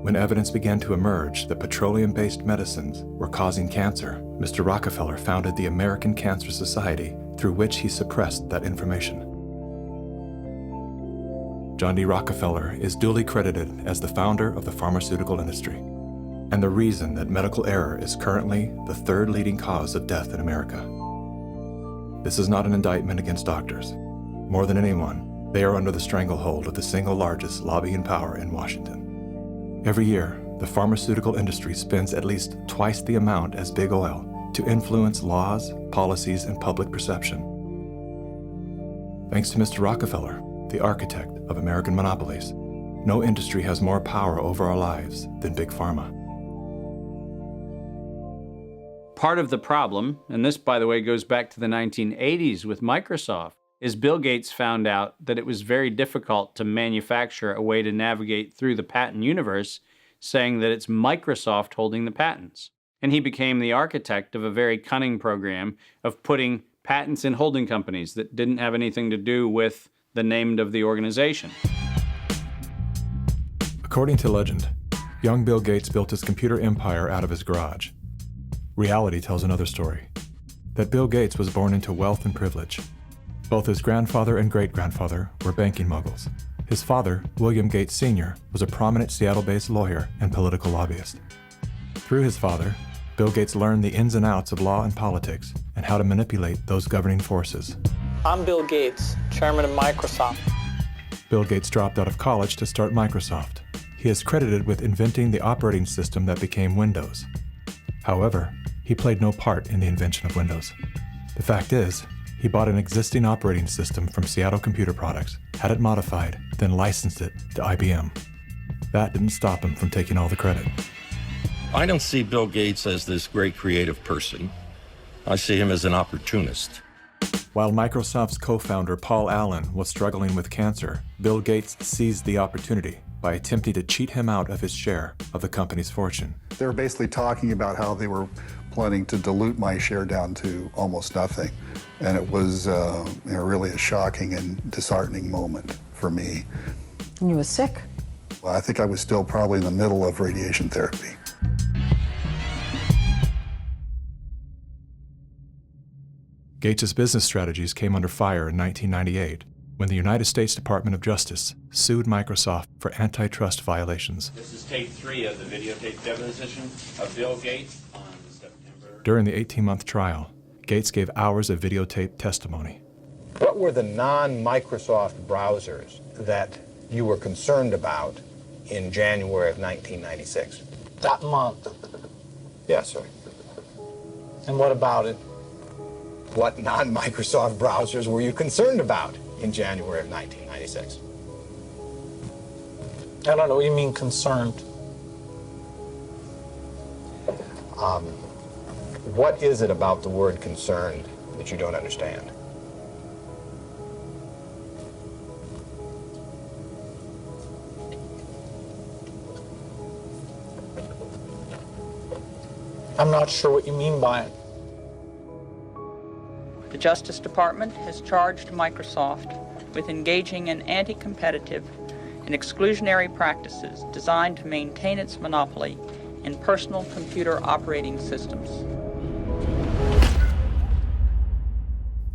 When evidence began to emerge that petroleum-based medicines were causing cancer, Mr. Rockefeller founded the American Cancer Society, through which he suppressed that information. John D. Rockefeller is duly credited as the founder of the pharmaceutical industry, and the reason that medical error is currently the third leading cause of death in America. This is not an indictment against doctors. More than anyone, they are under the stranglehold of the single largest lobbying power in Washington. Every year, the pharmaceutical industry spends at least twice the amount as big oil to influence laws, policies, and public perception. Thanks to Mr. Rockefeller, the architect of American monopolies, no industry has more power over our lives than Big Pharma. Part of the problem, and this, by the way, goes back to the 1980s with Microsoft, is Bill Gates found out that it was very difficult to manufacture a way to navigate through the patent universe, saying that it's Microsoft holding the patents. And he became the architect of a very cunning program of putting patents in holding companies that didn't have anything to do with the name of the organization. According to legend, young Bill Gates built his computer empire out of his garage. Reality tells another story, that Bill Gates was born into wealth and privilege. Both his grandfather and great-grandfather were banking moguls. His father, William Gates Sr., was a prominent Seattle-based lawyer and political lobbyist. Through his father, Bill Gates learned the ins and outs of law and politics and how to manipulate those governing forces. I'm Bill Gates, chairman of Microsoft. Bill Gates dropped out of college to start Microsoft. He is credited with inventing the operating system that became Windows. However, he played no part in the invention of Windows. The fact is, he bought an existing operating system from Seattle Computer Products, had it modified, then licensed it to IBM. That didn't stop him from taking all the credit. I don't see Bill Gates as this great creative person. I see him as an opportunist. While Microsoft's co-founder Paul Allen was struggling with cancer, Bill Gates seized the opportunity by attempting to cheat him out of his share of the company's fortune. They were basically talking about how they were planning to dilute my share down to almost nothing. And it was really a shocking and disheartening moment for me. And you were sick? Well, I think I was still probably in the middle of radiation therapy. Gates' business strategies came under fire in 1998 when the United States Department of Justice sued Microsoft for antitrust violations. This is tape 3 of the videotape deposition of Bill Gates on September. During the 18-month trial, Gates gave hours of videotape testimony. What were the non-Microsoft browsers that you were concerned about in January of 1996? That month. Yes, sir. And what about it? What non-Microsoft browsers were you concerned about in January of 1996? I don't know what you mean concerned. What is it about the word concerned that you don't understand? I'm not sure what you mean by it. The Justice Department has charged Microsoft with engaging in anti-competitive and exclusionary practices designed to maintain its monopoly in personal computer operating systems.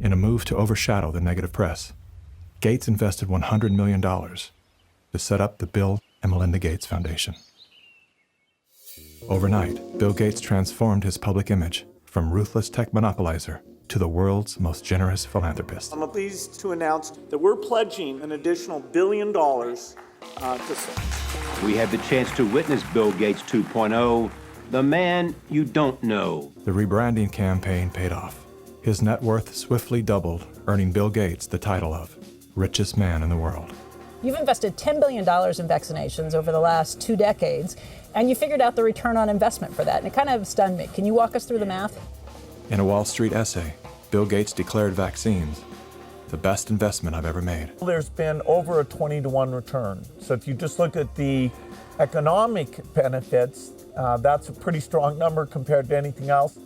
In a move to overshadow the negative press, Gates invested $100 million to set up the Bill and Melinda Gates Foundation. Overnight, Bill Gates transformed his public image from ruthless tech monopolizer to the world's most generous philanthropist. I'm pleased to announce that we're pledging an additional $1 billion to serve. We had the chance to witness Bill Gates 2.0, the man you don't know. The rebranding campaign paid off. His net worth swiftly doubled, earning Bill Gates the title of richest man in the world. You've invested $10 billion in vaccinations over the last 2 decades, and you figured out the return on investment for that, and it kind of stunned me. Can you walk us through the math? In a Wall Street essay, Bill Gates declared vaccines the best investment I've ever made. There's been over a 20-to-1 return. So if you just look at the economic benefits, that's a pretty strong number compared to anything else.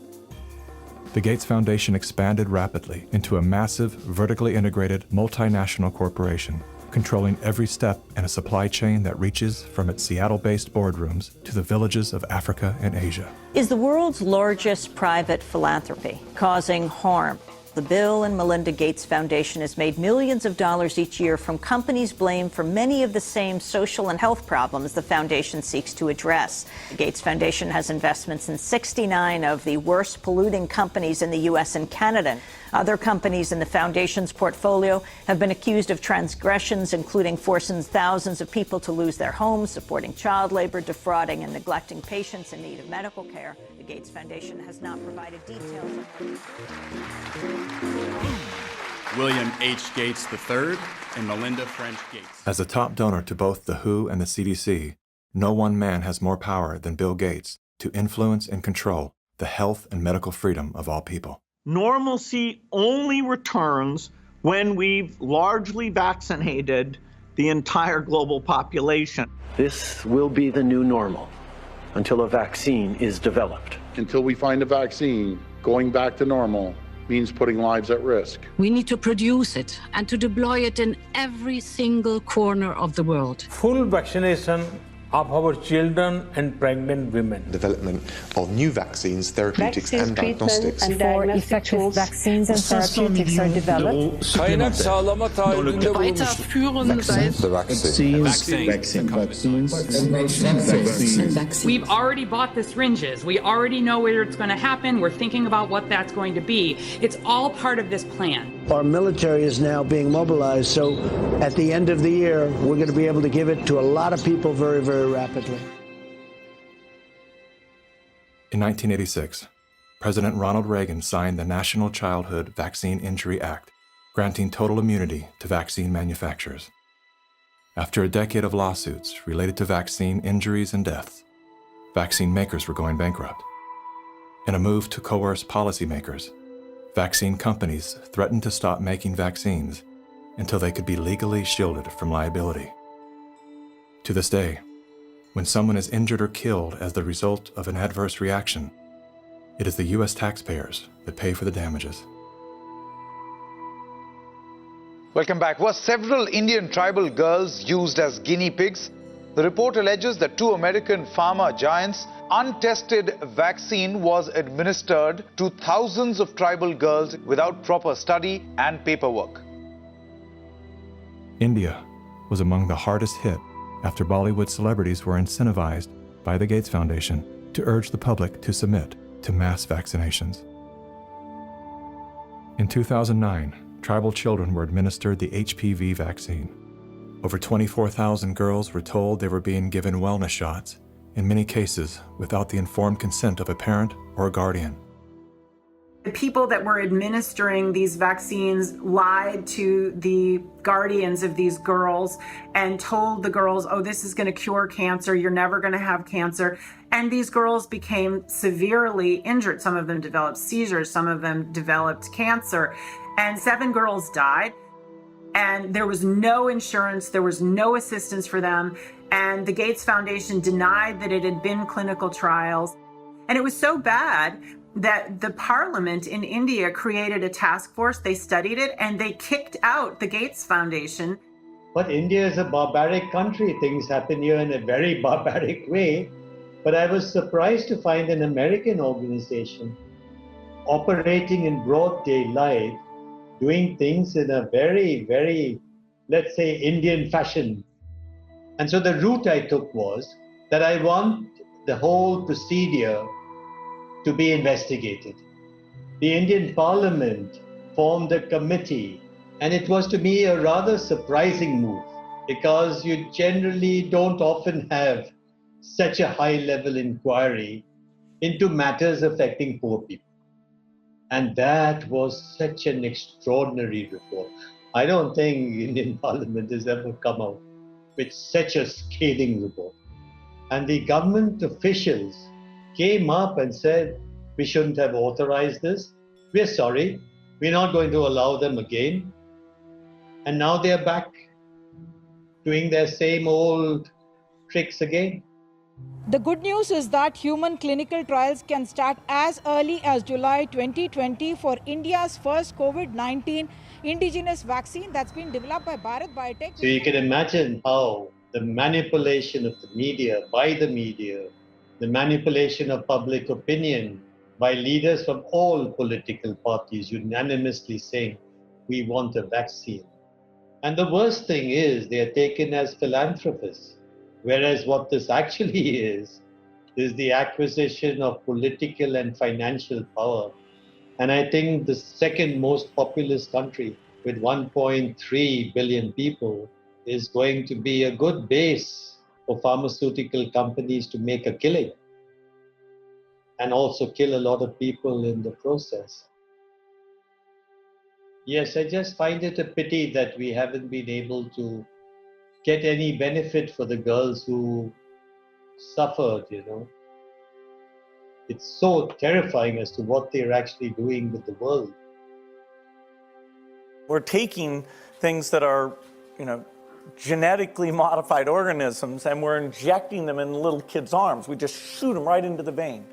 The Gates Foundation expanded rapidly into a massive, vertically integrated, multinational corporation, controlling every step in a supply chain that reaches from its Seattle-based boardrooms to the villages of Africa and Asia. Is the world's largest private philanthropy causing harm? The Bill and Melinda Gates Foundation has made millions of dollars each year from companies blamed for many of the same social and health problems the foundation seeks to address. The Gates Foundation has investments in 69 of the worst polluting companies in the U.S. and Canada. Other companies in the foundation's portfolio have been accused of transgressions, including forcing thousands of people to lose their homes, supporting child labor, defrauding and neglecting patients in need of medical care. The Gates Foundation has not provided details. William H. Gates III and Melinda French Gates. As a top donor to both the WHO and the CDC, no one man has more power than Bill Gates to influence and control the health and medical freedom of all people. Normalcy only returns when we've largely vaccinated the entire global population. This will be the new normal until a vaccine is developed. Until we find a vaccine, going back to normal means putting lives at risk. We need to produce it and to deploy it in every single corner of the world. Full vaccination of our children and pregnant women. Development of new vaccines, therapeutics and diagnostics. Before effective vaccines and therapeutics are developed. We've already bought the syringes. We already know where it's going to happen. We're thinking about what that's going to be. It's all part of this plan. Our military is now being mobilized, so at the end of the year, we're going to be able to give it to a lot of people very, very rapidly. In 1986, President Ronald Reagan signed the National Childhood Vaccine Injury Act, granting total immunity to vaccine manufacturers. After a decade of lawsuits related to vaccine injuries and deaths, vaccine makers were going bankrupt. In a move to coerce policymakers, vaccine companies threatened to stop making vaccines until they could be legally shielded from liability. To this day, when someone is injured or killed as the result of an adverse reaction, it is the U.S. taxpayers that pay for the damages. Welcome back. Were several Indian tribal girls used as guinea pigs? The report alleges that 2 American pharma giants' untested vaccine was administered to thousands of tribal girls without proper study and paperwork. India was among the hardest hit after Bollywood celebrities were incentivized by the Gates Foundation to urge the public to submit to mass vaccinations. In 2009, tribal children were administered the HPV vaccine. Over 24,000 girls were told they were being given wellness shots, in many cases without the informed consent of a parent or a guardian. The people that were administering these vaccines lied to the guardians of these girls and told the girls, oh, this is going to cure cancer, you're never going to have cancer. And these girls became severely injured. Some of them developed seizures, some of them developed cancer, and 7 girls died. And there was no insurance, there was no assistance for them. And the Gates Foundation denied that it had been clinical trials. And it was so bad that the parliament in India created a task force, they studied it, and they kicked out the Gates Foundation. But India is a barbaric country. Things happen here in a very barbaric way. But I was surprised to find an American organization operating in broad daylight, doing things in a very, very, let's say, Indian fashion. And so the route I took was that I want the whole procedure to be investigated. The Indian Parliament formed a committee, and it was to me a rather surprising move because you generally don't often have such a high-level inquiry into matters affecting poor people. And that was such an extraordinary report. I don't think the Indian Parliament has ever come out with such a scathing report. And the government officials came up and said, we shouldn't have authorized this. We're sorry. We're not going to allow them again. And now they're back doing their same old tricks again. The good news is that human clinical trials can start as early as July 2020 for India's first COVID-19 indigenous vaccine that's been developed by Bharat Biotech. So you can imagine how the manipulation of the media, by the media, the manipulation of public opinion by leaders from all political parties unanimously saying, we want a vaccine. And the worst thing is they are taken as philanthropists. Whereas what this actually is the acquisition of political and financial power. And I think the second most populous country with 1.3 billion people is going to be a good base for pharmaceutical companies to make a killing and also kill a lot of people in the process. Yes, I just find it a pity that we haven't been able to get any benefit for the girls who suffered, It's so terrifying as to what they're actually doing with the world. We're taking things that are, genetically modified organisms and we're injecting them in little kids' arms. We just shoot them right into the vein.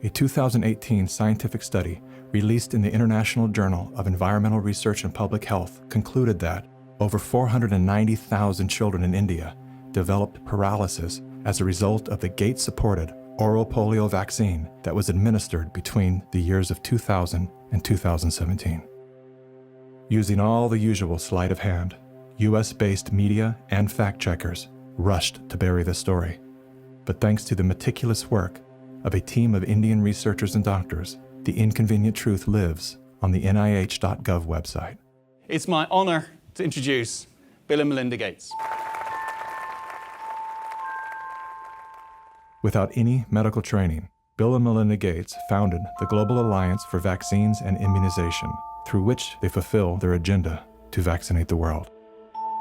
A 2018 scientific study released in the International Journal of Environmental Research and Public Health concluded that over 490,000 children in India developed paralysis as a result of the Gates-supported oral polio vaccine that was administered between the years of 2000 and 2017. Using all the usual sleight of hand, US-based media and fact-checkers rushed to bury this story. But thanks to the meticulous work of a team of Indian researchers and doctors, the inconvenient truth lives on the NIH.gov website. It's my honor to introduce Bill and Melinda Gates. Without any medical training, Bill and Melinda Gates founded the Global Alliance for Vaccines and Immunization, through which they fulfill their agenda to vaccinate the world.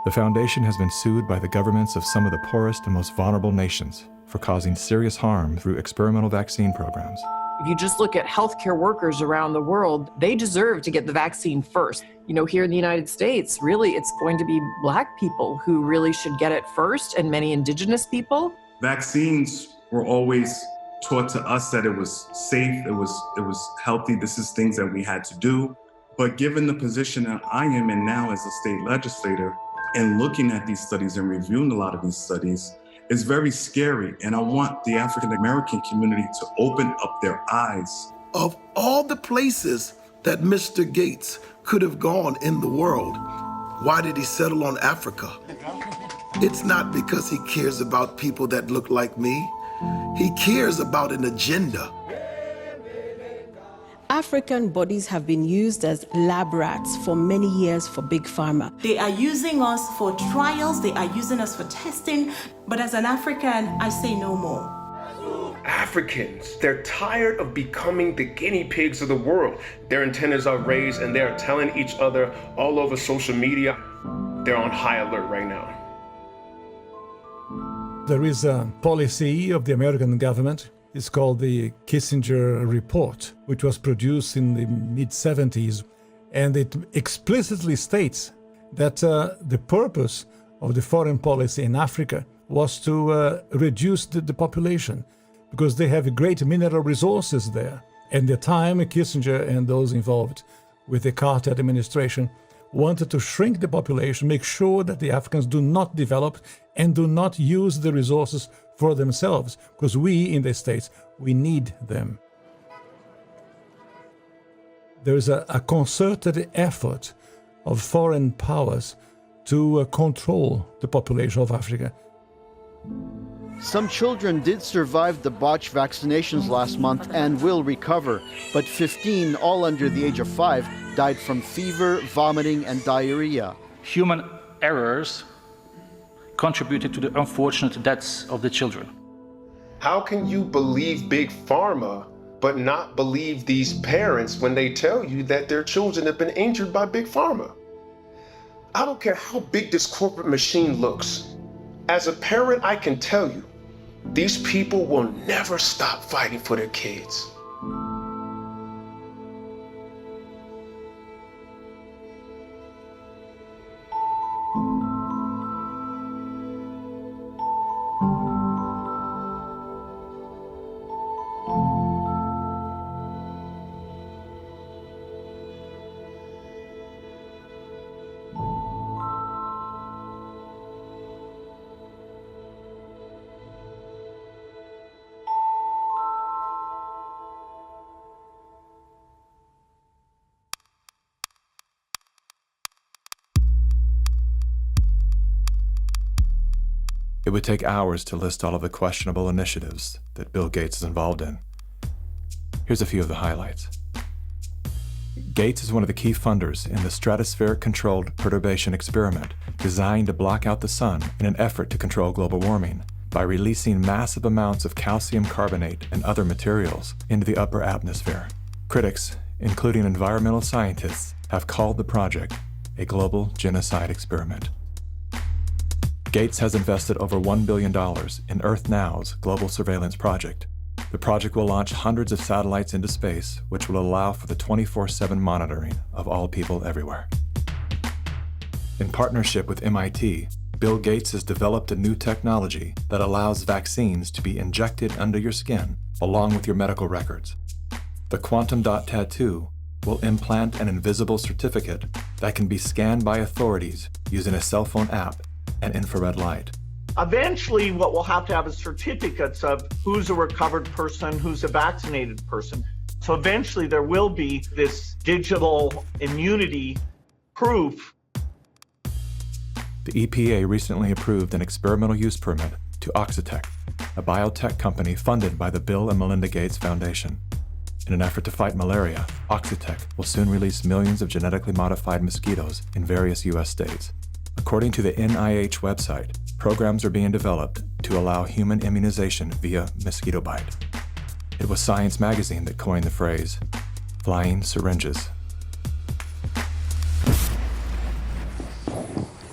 The foundation has been sued by the governments of some of the poorest and most vulnerable nations for causing serious harm through experimental vaccine programs. If you just look at healthcare workers around the world, they deserve to get the vaccine first. Here in the United States, really, it's going to be Black people who really should get it first, and many indigenous people. Vaccines were always taught to us that it was safe, it was healthy, this is things that we had to do. But given the position that I am in now as a state legislator, and looking at these studies and reviewing a lot of these studies, is very scary. And I want the African American community to open up their eyes. Of all the places that Mr. Gates could have gone in the world, why did he settle on Africa? It's not because he cares about people that look like me. He cares about an agenda. African bodies have been used as lab rats for many years for Big Pharma. They are using us for trials, they are using us for testing, but as an African, I say no more. Africans, they're tired of becoming the guinea pigs of the world. Their antennas are raised and they're telling each other all over social media. They're on high alert right now. There is a policy of the American government. It's called the Kissinger Report, which was produced in the mid-70s. And it explicitly states that the purpose of the foreign policy in Africa was to reduce the population because they have great mineral resources there. At the time, Kissinger and those involved with the Carter administration wanted to shrink the population, make sure that the Africans do not develop and do not use the resources for themselves, because we in the States, we need them. There is a concerted effort of foreign powers to control the population of Africa. Some children did survive the botched vaccinations last month and will recover, but 15, all under the age of 5, died from fever, vomiting, and diarrhea. Human errors contributed to the unfortunate deaths of the children. How can you believe Big Pharma, but not believe these parents when they tell you that their children have been injured by Big Pharma? I don't care how big this corporate machine looks. As a parent, I can tell you, these people will never stop fighting for their kids. It would take hours to list all of the questionable initiatives that Bill Gates is involved in. Here's a few of the highlights. Gates is one of the key funders in the stratospheric-controlled perturbation experiment designed to block out the sun in an effort to control global warming by releasing massive amounts of calcium carbonate and other materials into the upper atmosphere. Critics, including environmental scientists, have called the project a global genocide experiment. Gates has invested over $1 billion in Earth Now's global surveillance project. The project will launch hundreds of satellites into space, which will allow for the 24/7 monitoring of all people everywhere. In partnership with MIT, Bill Gates has developed a new technology that allows vaccines to be injected under your skin along with your medical records. The quantum dot tattoo will implant an invisible certificate that can be scanned by authorities using a cell phone app and infrared light. Eventually, what we'll have is certificates of who's a recovered person, who's a vaccinated person. So eventually there will be this digital immunity proof. The EPA recently approved an experimental use permit to Oxitec, a biotech company funded by the Bill and Melinda Gates Foundation. In an effort to fight malaria, Oxitec will soon release millions of genetically modified mosquitoes in various U.S. states. According to the NIH website, programs are being developed to allow human immunization via mosquito bite. It was Science magazine that coined the phrase, flying syringes.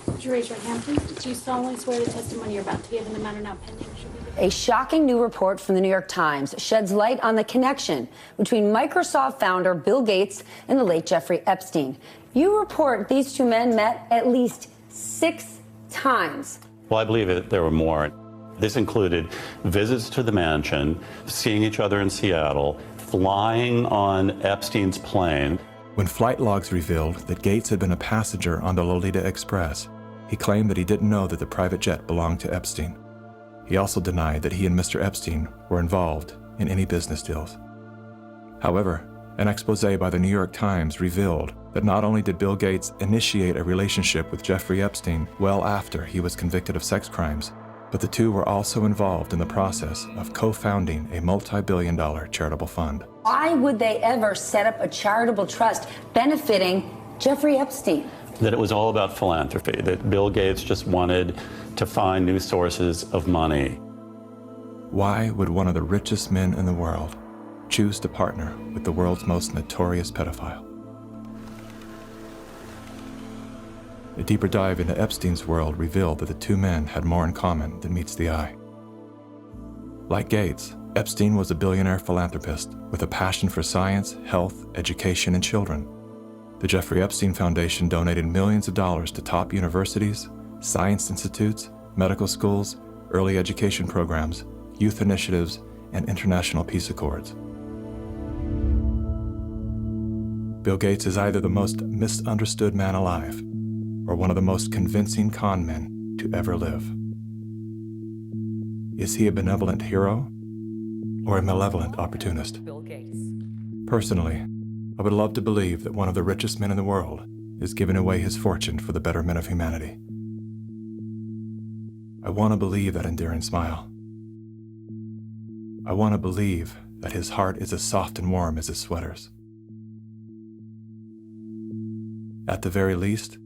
Would you raise your hand, please? Do you solemnly swear the testimony you're about to give in the matter now pending should be the... A shocking new report from the New York Times sheds light on the connection between Microsoft founder Bill Gates and the late Jeffrey Epstein. You report these two men met at least 6 times. Well, I believe that there were more. This included visits to the mansion, seeing each other in Seattle, flying on Epstein's plane. When flight logs revealed that Gates had been a passenger on the Lolita Express, he claimed that he didn't know that the private jet belonged to Epstein. He also denied that he and Mr. Epstein were involved in any business deals. However, an expose by the New York Times revealed that not only did Bill Gates initiate a relationship with Jeffrey Epstein well after he was convicted of sex crimes, but the two were also involved in the process of co-founding a multi-billion-dollar charitable fund. Why would they ever set up a charitable trust benefiting Jeffrey Epstein? That it was all about philanthropy, that Bill Gates just wanted to find new sources of money. Why would one of the richest men in the world choose to partner with the world's most notorious pedophile? A deeper dive into Epstein's world revealed that the two men had more in common than meets the eye. Like Gates, Epstein was a billionaire philanthropist with a passion for science, health, education, and children. The Jeffrey Epstein Foundation donated millions of dollars to top universities, science institutes, medical schools, early education programs, youth initiatives, and international peace accords. Bill Gates is either the most misunderstood man alive or one of the most convincing con men to ever live. Is he a benevolent hero or a malevolent opportunist? Bill Gates. Personally, I would love to believe that one of the richest men in the world is giving away his fortune for the betterment of humanity. I want to believe that endearing smile. I want to believe that his heart is as soft and warm as his sweaters. At the very least,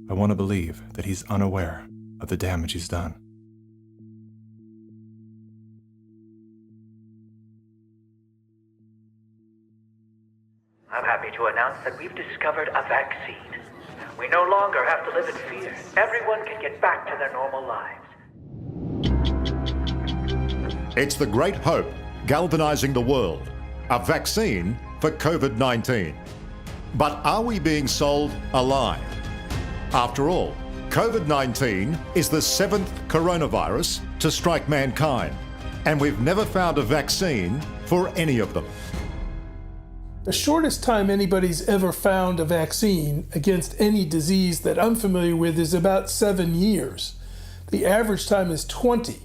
I want to believe that he's unaware of the damage he's done. I'm happy to announce that we've discovered a vaccine. We no longer have to live in fear. Everyone can get back to their normal lives. It's the great hope galvanizing the world. A vaccine for COVID-19. But are we being sold a lie? After all, COVID-19 is the 7th coronavirus to strike mankind, and we've never found a vaccine for any of them. The shortest time anybody's ever found a vaccine against any disease that I'm familiar with is about 7 years. The average time is 20.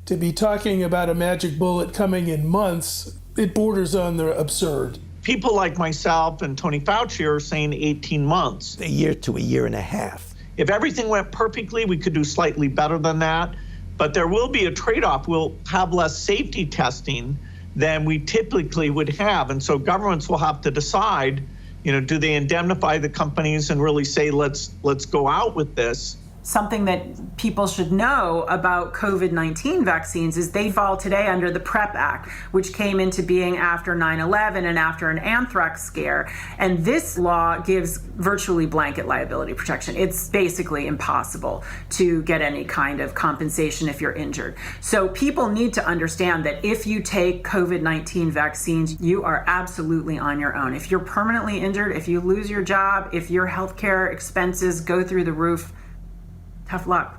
To be talking about a magic bullet coming in months, it borders on the absurd. People like myself and Tony Fauci are saying 18 months. A year to a year and a half. If everything went perfectly, we could do slightly better than that. But there will be a trade-off. We'll have less safety testing than we typically would have. And so governments will have to decide, do they indemnify the companies and really say, let's go out with this? Something that people should know about COVID-19 vaccines is they fall today under the PrEP Act, which came into being after 9/11 and after an anthrax scare. And this law gives virtually blanket liability protection. It's basically impossible to get any kind of compensation if you're injured. So people need to understand that if you take COVID-19 vaccines, you are absolutely on your own. If you're permanently injured, if you lose your job, if your healthcare expenses go through the roof, tough luck.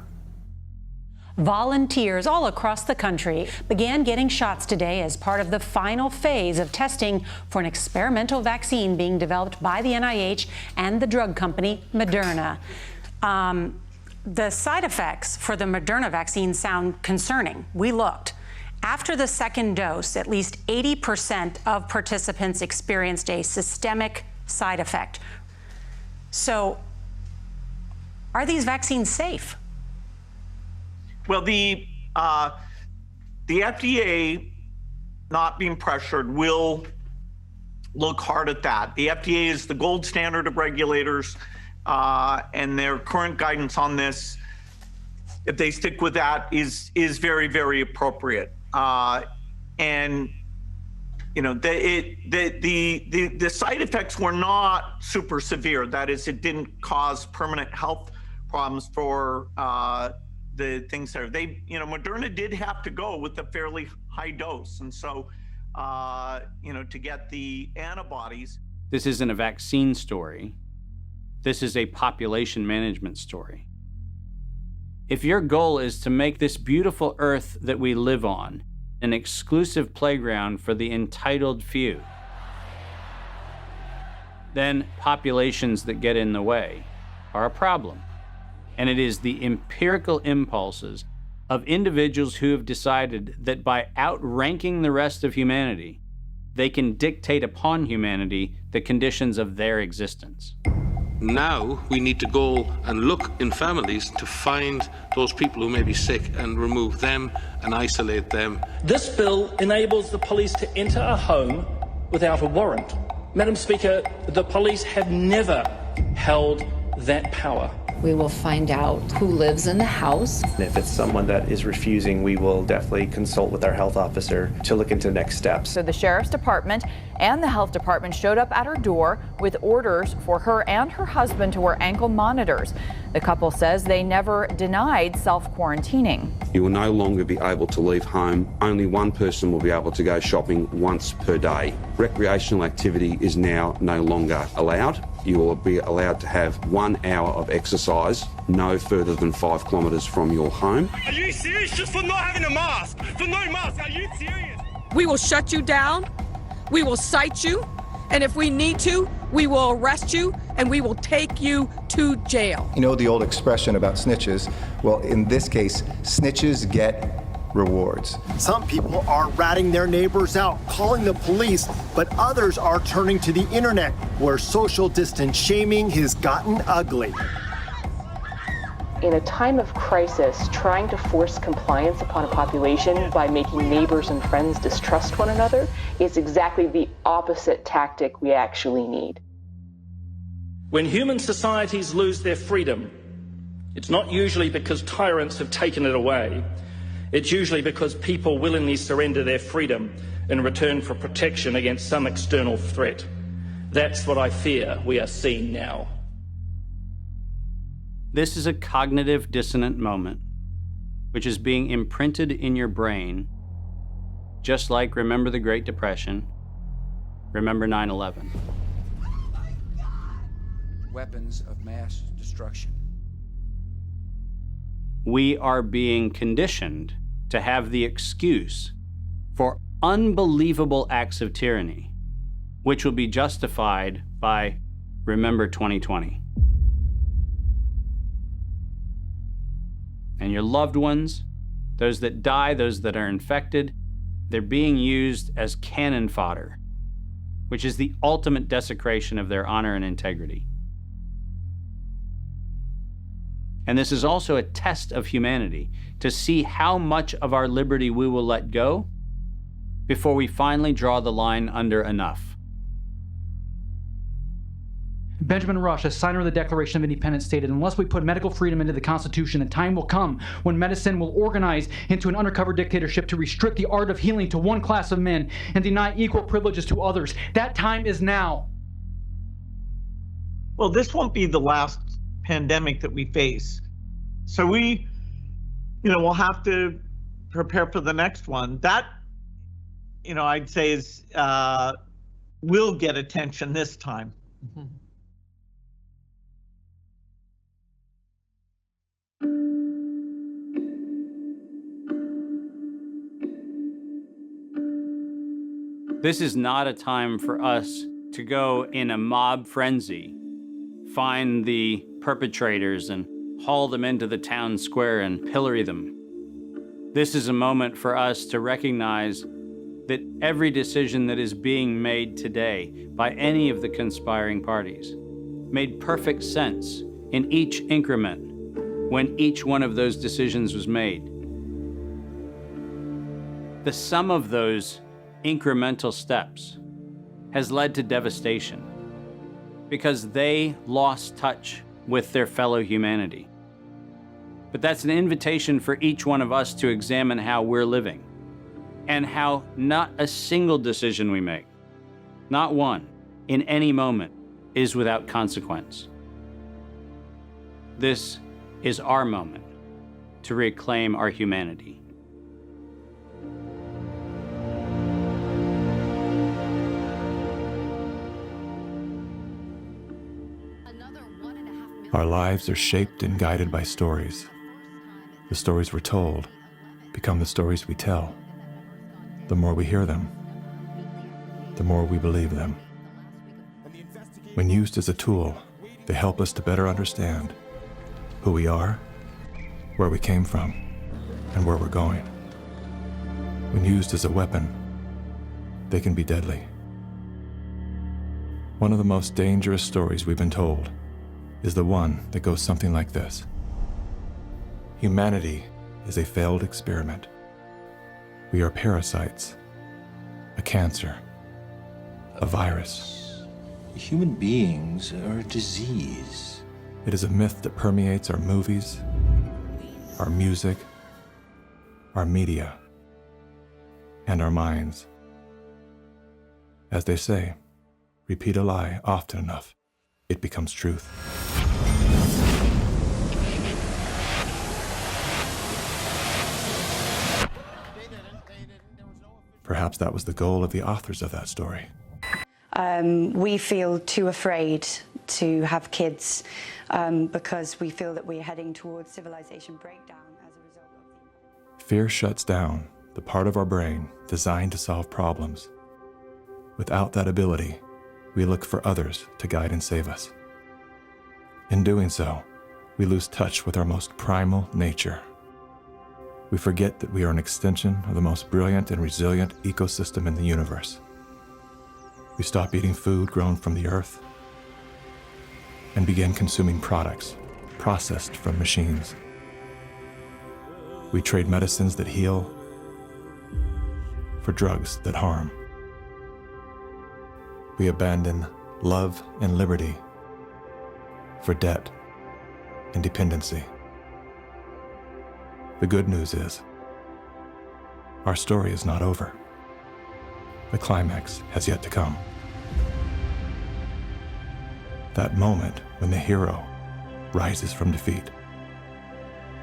Volunteers all across the country began getting shots today as part of the final phase of testing for an experimental vaccine being developed by the NIH and the drug company Moderna. The side effects for the Moderna vaccine sound concerning. We looked. After the second dose, at least 80% of participants experienced a systemic side effect. So, are these vaccines safe? Well, the FDA, not being pressured, will look hard at that. The FDA is the gold standard of regulators, and their current guidance on this, if they stick with that, is very, very appropriate. And the side effects were not super severe. That is, it didn't cause permanent health problems for the things there. Moderna did have to go with a fairly high dose, and so to get the antibodies. This isn't a vaccine story. This is a population management story. If your goal is to make this beautiful earth that we live on an exclusive playground for the entitled few, then populations that get in the way are a problem. And it is the empirical impulses of individuals who have decided that by outranking the rest of humanity, they can dictate upon humanity the conditions of their existence. Now we need to go and look in families to find those people who may be sick and remove them and isolate them. This bill enables the police to enter a home without a warrant. Madam Speaker, the police have never held that power. We will find out who lives in the house. If it's someone that is refusing, we will definitely consult with our health officer to look into next steps. So the Sheriff's Department and the Health Department showed up at her door with orders for her and her husband to wear ankle monitors. The couple says they never denied self-quarantining. You will no longer be able to leave home. Only one person will be able to go shopping once per day. Recreational activity is now no longer allowed. You will be allowed to have 1 hour of exercise no further than 5 kilometres from your home. Are you serious? Just for not having a mask? For no mask? Are you serious? We will shut you down. We will cite you. And if we need to, we will arrest you and we will take you to jail. You know the old expression about snitches? Well, in this case, snitches get rewards. Some people are ratting their neighbors out, calling the police, but others are turning to the internet, where social distance shaming has gotten ugly. In a time of crisis, trying to force compliance upon a population by making neighbors and friends distrust one another is exactly the opposite tactic we actually need. When human societies lose their freedom, it's not usually because tyrants have taken it away. It's usually because people willingly surrender their freedom in return for protection against some external threat. That's what I fear we are seeing now. This is a cognitive dissonant moment, which is being imprinted in your brain, just like remember the Great Depression, remember 9/11. Weapons of mass destruction. We are being conditioned to have the excuse for unbelievable acts of tyranny, which will be justified by remember 2020. And your loved ones, those that die, those that are infected, they're being used as cannon fodder, which is the ultimate desecration of their honor and integrity. And this is also a test of humanity, to see how much of our liberty we will let go before we finally draw the line under enough. Benjamin Rush, a signer of the Declaration of Independence, stated, "Unless we put medical freedom into the Constitution, a time will come when medicine will organize into an undercover dictatorship to restrict the art of healing to one class of men and deny equal privileges to others. That time is now." Well, this won't be the last pandemic that we face. So we, we'll have to prepare for the next one. That, I'd say is, will get attention this time. Mm-hmm. This is not a time for us to go in a mob frenzy, find the perpetrators and haul them into the town square and pillory them. This is a moment for us to recognize that every decision that is being made today by any of the conspiring parties made perfect sense in each increment when each one of those decisions was made. The sum of those incremental steps has led to devastation because they lost touch with their fellow humanity. But that's an invitation for each one of us to examine how we're living and how not a single decision we make, not one, in any moment, is without consequence. This is our moment to reclaim our humanity. Our lives are shaped and guided by stories. The stories we're told become the stories we tell. The more we hear them, the more we believe them. When used as a tool, they help us to better understand who we are, where we came from, and where we're going. When used as a weapon, they can be deadly. One of the most dangerous stories we've been told is the one that goes something like this. Humanity is a failed experiment. We are parasites, a cancer, a virus. Human beings are a disease. It is a myth that permeates our movies, our music, our media, and our minds. As they say, repeat a lie often enough, it becomes truth. Perhaps that was the goal of the authors of that story. We feel too afraid to have kids because we feel that we're heading towards civilization breakdown as a result of Fear shuts down the part of our brain designed to solve problems. Without that ability, we look for others to guide and save us. In doing so, we lose touch with our most primal nature. We forget that we are an extension of the most brilliant and resilient ecosystem in the universe. We stop eating food grown from the earth and begin consuming products processed from machines. We trade medicines that heal for drugs that harm. We abandon love and liberty for debt and dependency. The good news is, our story is not over. The climax has yet to come. That moment when the hero rises from defeat,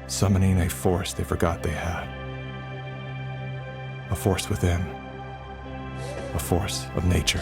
summoning a force they forgot they had. A force within, a force of nature.